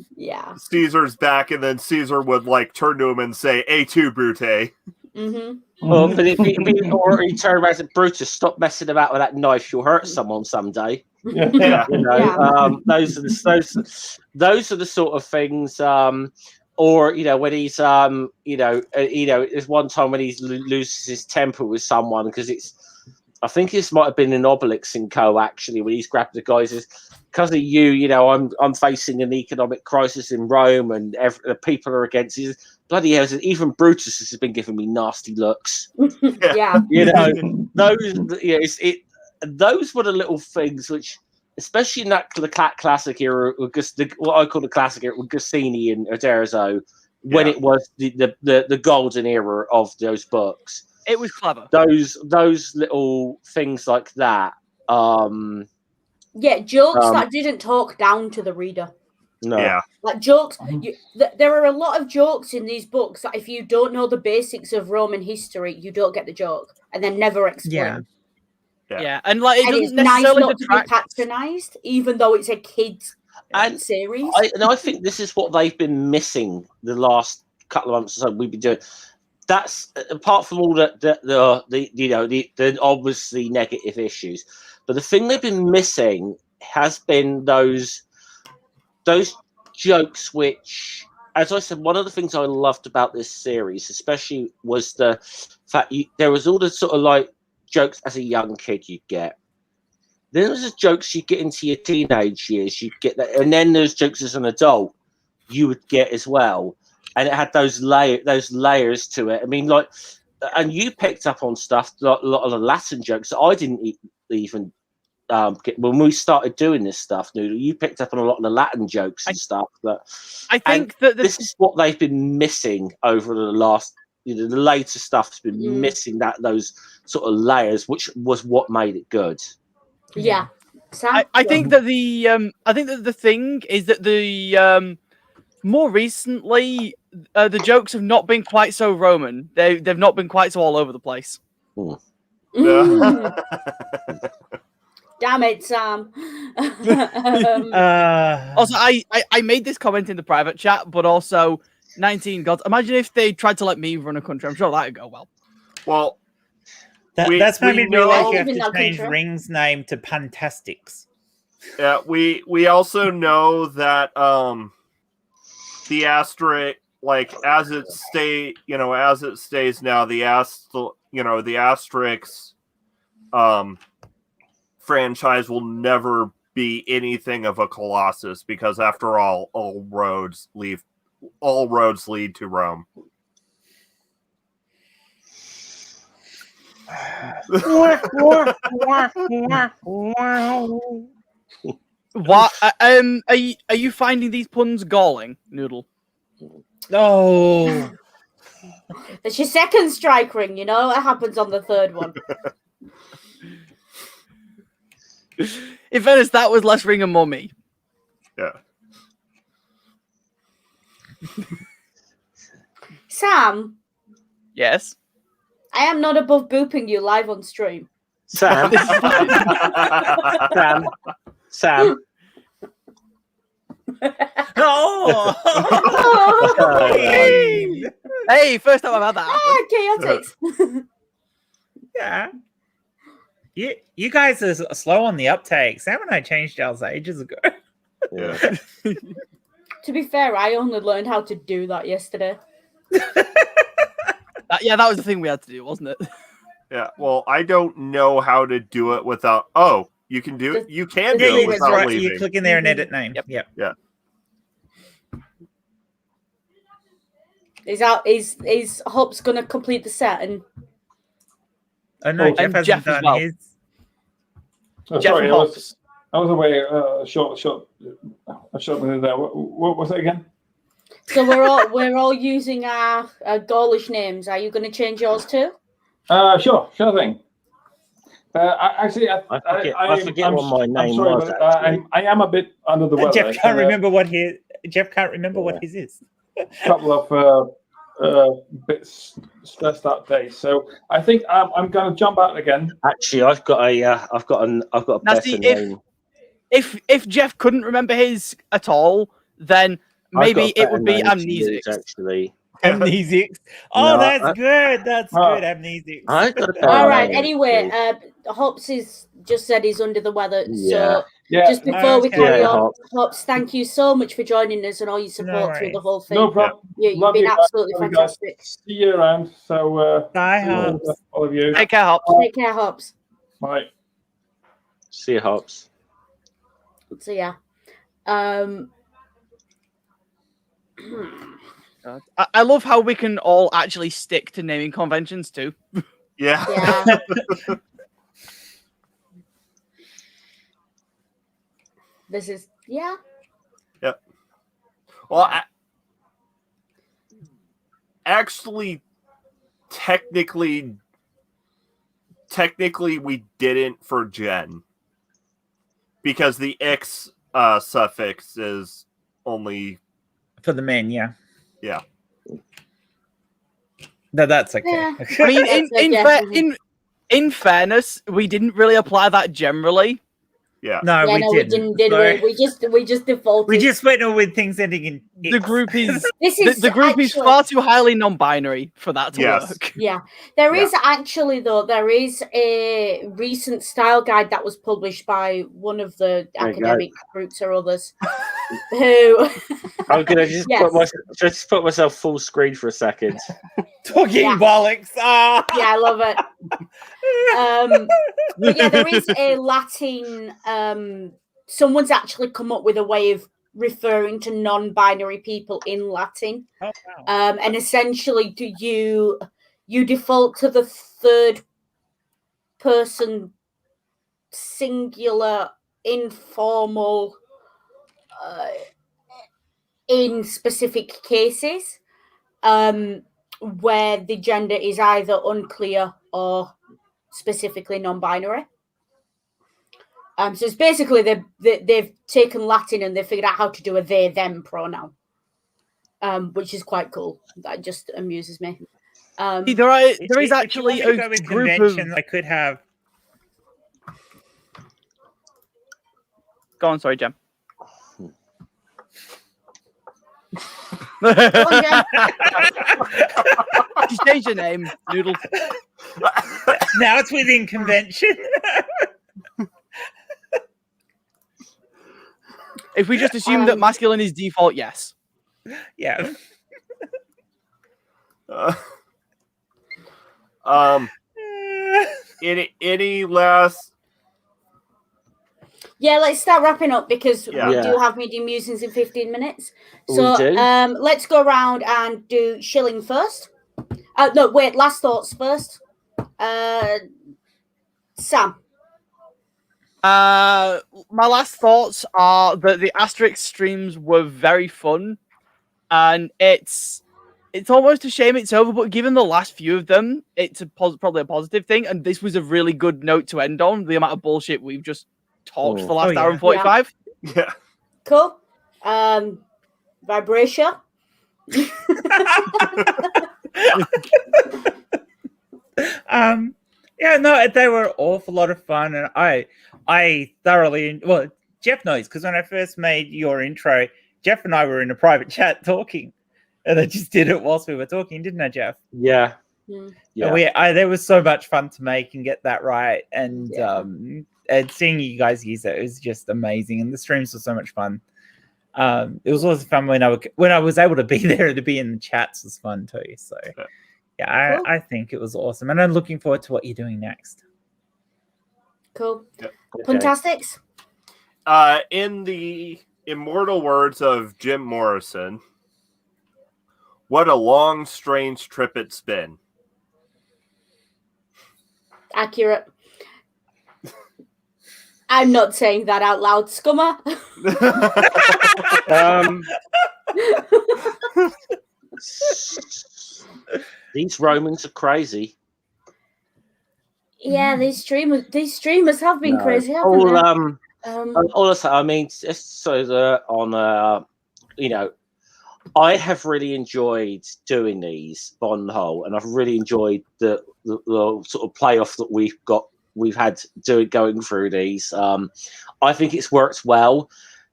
Caesar's back, and then Caesar would like turn to him and say, "A2, Brute." Mm-hmm. Well, but if he turned around and said, "Brutus, stop messing about with that knife. You'll hurt someone someday." Yeah. You know, those are the sort of things. Or you know, when he's there's one time when he loses his temper with someone because I think this might have been in Obelix and Co. actually, when he's grabbed the guy and says, "Because of you, I'm facing an economic crisis in Rome, and the people are against you." Bloody hell! Even Brutus has been giving me nasty looks. Yeah, you know, those were the little things which, especially in that the classic era, what I call the classic era with Goscinny and Uderzo, when it was the golden era of those books. It was clever. Those little things like that. Jokes that didn't talk down to the reader. No. Yeah. Like jokes, there are a lot of jokes in these books that if you don't know the basics of Roman history, you don't get the joke, and they're never explained. Yeah, and like it doesn't it's nice necessarily not to be patronized, even though it's a kids series. I think this is what they've been missing the last couple of months or so. We've been doing. That's apart from all the obviously negative issues, but the thing they've been missing has been those jokes which, as I said, one of the things I loved about this series especially was the fact there was all the sort of like jokes as a young kid you'd get. Then there's the jokes you get into your teenage years, you get that, and then there's jokes as an adult you would get as well. And it had those layers to it. I mean, like, and you picked up on stuff, like a lot of the Latin jokes that I didn't even get when we started doing this stuff. Noodle, you picked up on a lot of the Latin jokes and stuff. But I think that this is what they've been missing over the last. The later stuff's been missing those sort of layers, which was what made it good. Yeah, I think that the thing is that the more recently the jokes have not been quite so Roman. They've not been quite so all over the place. Damn it, Sam. Also, I made this comment in the private chat, but also 19 gods. Imagine if they tried to let me run a country. I'm sure that'd go well. Well, that's made me realize you have Even to change country. Ring's name to Pantastix. Yeah, we also know that the Asterix, like as it stays now, the Asterix franchise will never be anything of a Colossus because after all roads lead to Rome. What? Are you finding these puns galling, Noodle? Oh, That's your second strike ring, you know? It happens on the third one. In fairness, that was less ring and mummy. Yeah. Sam, Yes. I am not above booping you live on stream. Sam. Sam. oh, Hey, first time I've had that happen. Chaotix. yeah. You guys are slow on the uptake. Sam and I changed ours ages ago. Yeah. To be fair, I only learned how to do that yesterday. Yeah, that was the thing we had to do, wasn't it? Yeah. Well, I don't know how to do it without. Oh, you can do it. You can do it without leaving. You click in there and edit name. Yep. Yeah. Is Hops gonna complete the set and Oh no, Jeff hasn't Jeff as done well. his. Oh, Jeff sorry, and I Hops. was away. Short minute there. What was it again? so we're all using our Gaulish names. Are you gonna change yours too? Sure thing. I forget what my name I'm sorry, was, but actually. I am a bit under the weather. Jeff can't remember what his. Jeff can't remember what his is. A couple of bits stressed out days, so I think I'm going to jump out again. Actually, I've got a Now, better see, name. if Jeff couldn't remember his at all, then maybe it would be Amnesics. Actually. Amnesics. Oh, No, that's good. That's good. Amnesics. I got a better All right. name, Anyway, actually. Hops is just said he's under the weather. Yeah. So Yeah, just before we Okay. carry Yeah, on, Hops, thank you so much for joining us and all your support through the whole thing. no problem. You've Love been you, absolutely guys. fantastic. See you around. So Bye, Hops. all of you. Take care, Hops. Take care, Hops. Bye. See you, Hops. So yeah. I love how we can all actually stick to naming conventions too. Yeah. Yeah. This is yeah. Yep. Well, actually, technically, we didn't for Jen because the X suffix is only For the men, yeah. Yeah. No, that's okay. Yeah. I mean, in fairness, we didn't really apply that generally. Yeah. No, we we didn't. did Sorry. we just defaulted. We just went on with things ending in The X. group is This is the group is actually- far too highly non-binary for that to Yes. work. Yeah, there is actually though there is a recent style guide that was published by one of the There you academic groups or others who I'm gonna just Yes. put myself full screen for a second. Talking Yeah. bollocks. Ah. yeah, I love it. But yeah, there is a Latin. Someone's actually come up with a way of referring to non-binary people in Latin, Oh, wow. and essentially, do you default to the third person singular informal in specific cases where the gender is either unclear or specifically non-binary. So it's basically they've taken Latin and they've figured out how to do a they them pronoun, which is quite cool. That just amuses me. There is actually If you want me to go a with group of. conventions, I could have. Go on, sorry, Jem. Go on, Jen. Just change your name, Noodle. Now it's within convention. If we just assume that masculine is default, yes. Yeah. Any last? Yeah, let's start wrapping up because Yeah. we Yeah. do have media musings in 15 minutes. We So do. let's go around and do shilling first. No, wait, last thoughts first. Sam. My last thoughts are that the Asterix streams were very fun, and it's almost a shame it's over. But given the last few of them, it's probably a positive thing, and this was a really good note to end on. The amount of bullshit we've just talked for the last hour and 45. Yeah. Cool. Vibration. Yeah, no, they were an awful lot of fun, and I thoroughly Jeff knows, because when I first made your intro, Jeff and I were in a private chat talking, and I just did it whilst we were talking, didn't I, Jeff? Yeah. Yeah. There was so much fun to make and get that right, and seeing you guys use it was just amazing, and the streams were so much fun. It was also fun when I was able to be there, to be in the chats was fun too. So yeah, I think it was awesome, and I'm looking forward to what you're doing next. Cool. Yep. Fantastics. In the immortal words of Jim Morrison, what a long, strange trip it's been. Accurate. I'm not saying that out loud, Scummer. These Romans are crazy. Yeah, these streamers have been crazy, haven't they? Also, I mean, I have really enjoyed doing these on the whole, and I've really enjoyed the sort of playoff that we've had going through these. I think it's worked well.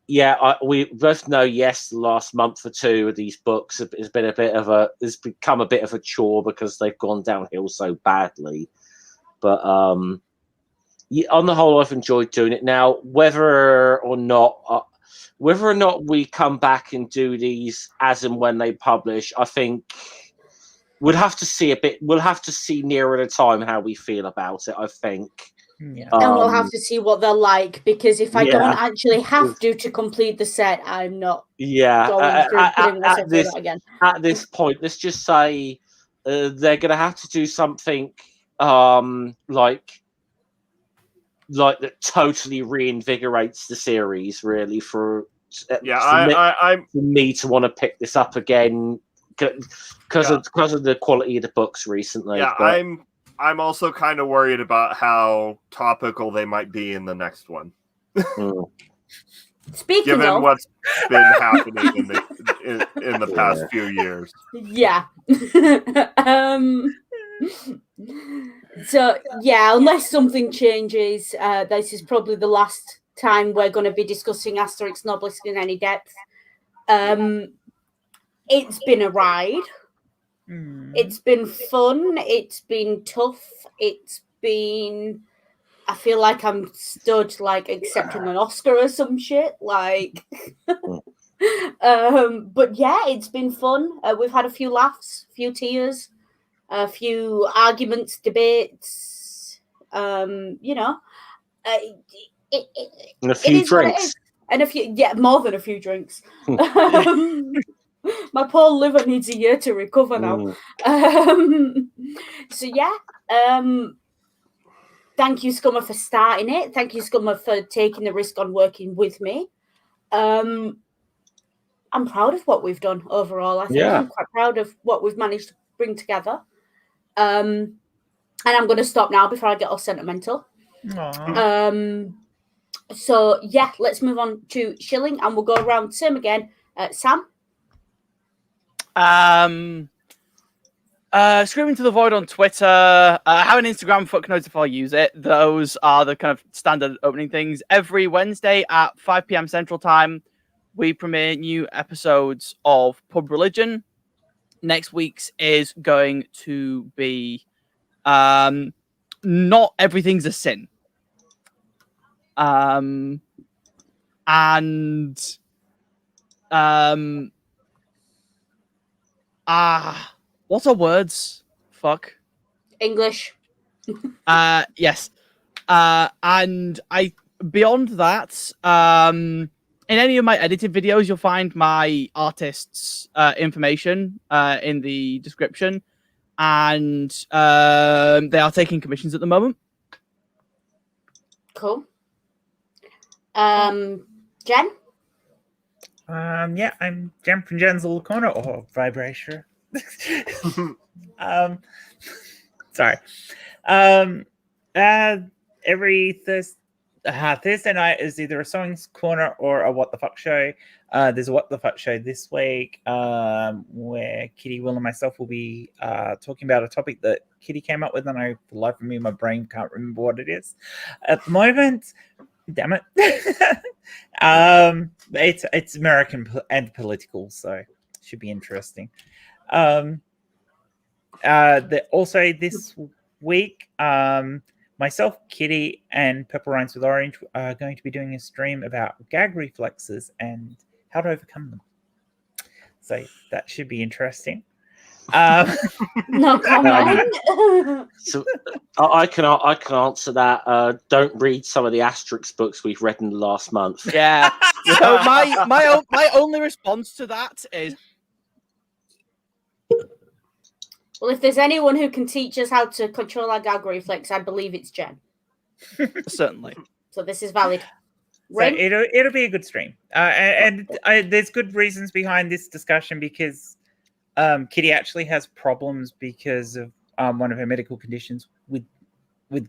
Yeah, we both know. Yes, the last month or two of these books has become a bit of a chore because they've gone downhill so badly. But on the whole, I've enjoyed doing it. Now, whether or not we come back and do these as and when they publish, I think we'll have to see We'll have to see nearer the time how we feel about it, I think. Yeah. And we'll have to see what they're like, because if I don't actually have to complete the set, I'm not going through putting myself through that again. At this point, let's just say they're going to have to do something like that totally reinvigorates the series, really, for me to want to pick this up again because of the quality of the books recently. Yeah, but I'm also kind of worried about how topical they might be in the next one. Speaking given of what's been happening in the past few years. Yeah. So yeah, unless something changes, this is probably the last time we're going to be discussing Asterix and Obelix in any depth. It's been a ride. It's been fun. It's been tough. I feel like I'm stood like accepting an Oscar or some shit. Like, but yeah, it's been fun. We've had a few laughs, a few tears, a few arguments, debates. And a few drinks. And more than a few drinks. My poor liver needs a year to recover now. So yeah. Thank you, Scummer, for starting it. Thank you, Scummer, for taking the risk on working with me. I'm proud of what we've done overall. I think I'm quite proud of what we've managed to bring together. And I'm going to stop now before I get all sentimental. So yeah, let's move on to Shilling, and we'll go around same again. Sam? Screaming to the Void on Twitter. I have an Instagram, fuck knows if I'll use it. Those are the kind of standard opening things. Every Wednesday at 5 p.m. Central Time, we premiere new episodes of Pub Religion. Next week's is going to be Not Everything's a Sin. What are words? Fuck. English. Yes. And beyond that, in any of my edited videos, you'll find my artist's information in the description. And they are taking commissions at the moment. Cool. Jen? Yeah, I'm Jen from Jen's Little Corner or Vibration. Sorry. Every Thursday night is either a Sewing's Corner or a What the Fuck show. There's a What the Fuck show this week where Kitty, Will, and myself will be talking about a topic that Kitty came up with, and for the life of me, my brain can't remember what it is at the moment. Damn it. It's American and political, so it should be interesting. Also this week, myself, Kitty, and Purple Rhymes with Orange are going to be doing a stream about gag reflexes and how to overcome them. So that should be interesting. No comment. So I can answer that. Don't read some of the Asterix books we've read in the last month. Yeah. So my only response to that is, well, if there's anyone who can teach us how to control our gag reflex, I believe it's Jen. certainly. So this is valid. So it'll be a good stream, and there's good reasons behind this discussion because Kitty actually has problems because of one of her medical conditions with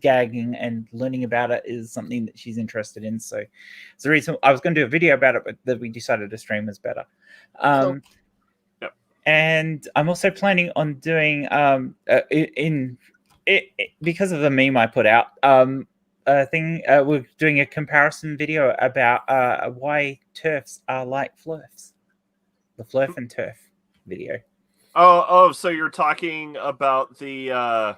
gagging, and learning about it is something that she's interested in. So it's the reason I was going to do a video about it, but that we decided a stream was better. Cool. And I'm also planning on doing because of the meme I put out, we're doing a comparison video about why TERFs are like flurfs. The flurf and TERF video. Oh, so you're talking about the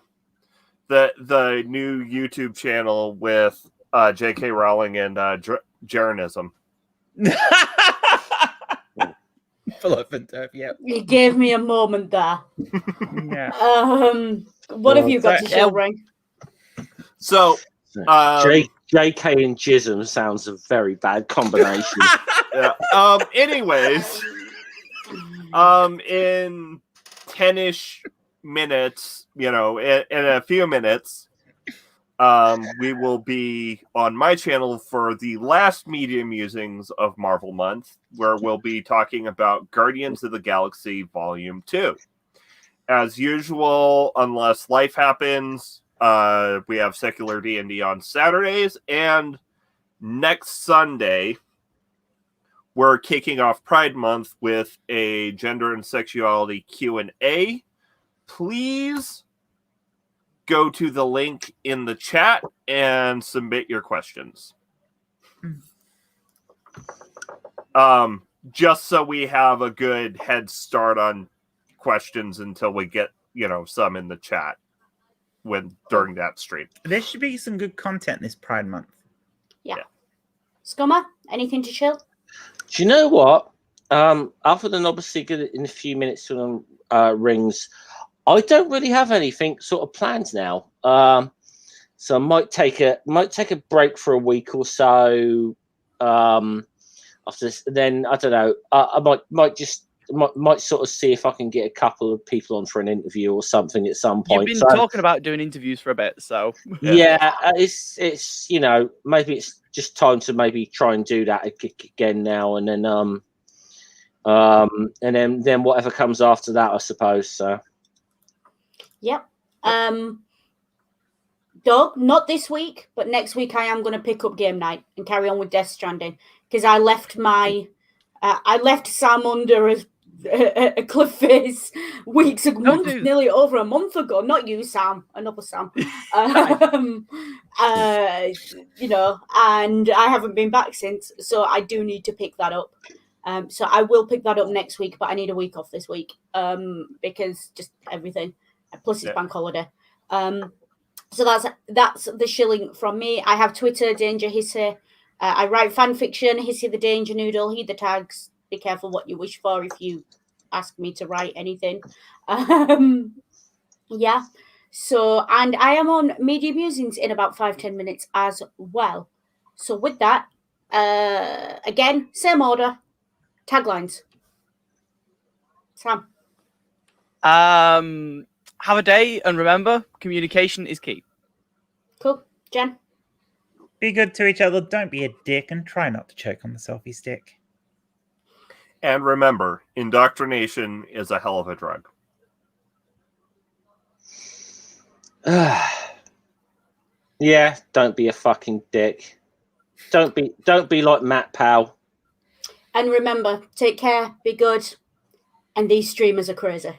new YouTube channel with J.K. Rowling and Jeranism. Flurf and TERF, yeah. You gave me a moment there. Yeah. What have you got to show, Ring? So, J.K. and Jism sounds a very bad combination. Yeah. Anyways, in 10-ish minutes, in a few minutes, we will be on my channel for the last media musings of Marvel Month, where we'll be talking about Guardians of the Galaxy Volume 2. As usual, unless life happens, we have Secular D&D on Saturdays, and next Sunday, we're kicking off Pride Month with a gender and sexuality Q&A. Please go to the link in the chat and submit your questions. Just so we have a good head start on questions until we get, some in the chat during that stream. There should be some good content this Pride Month. Yeah. Scummer, anything to chill? Do you know what? Other than obviously in a few minutes to rings, I don't really have anything sort of planned now. So I might take a break for a week or so. After this, then I don't know. I might sort of see if I can get a couple of people on for an interview or something at some point. You've been talking about doing interviews for a bit, so yeah, it's maybe it's just time to maybe try and do that again now, and then whatever comes after that, I suppose. So. Yep. Doug, not this week, but next week I am going to pick up game night and carry on with Death Stranding because I left Sam under a cliff face nearly over a month ago. Not you, Sam, another Sam. And I haven't been back since, so I do need to pick that up. So I will pick that up next week, but I need a week off this week because just everything. Plus it's bank holiday. So that's the shilling from me. I have Twitter, Danger Hissy. I write fan fiction, Hissy the Danger Noodle. Heed the tags. Be careful what you wish for if you ask me to write anything. Yeah. So, and I am on Media Musings in about 5-10 minutes as well. So with that, again, same order. Taglines. Sam. Have a day, and remember, communication is key. Cool. Jen? Be good to each other. Don't be a dick, and try not to choke on the selfie stick. And remember, indoctrination is a hell of a drug. Yeah, don't be a fucking dick. Don't be like Matt Powell. And remember, take care, be good, and these streamers are crazy.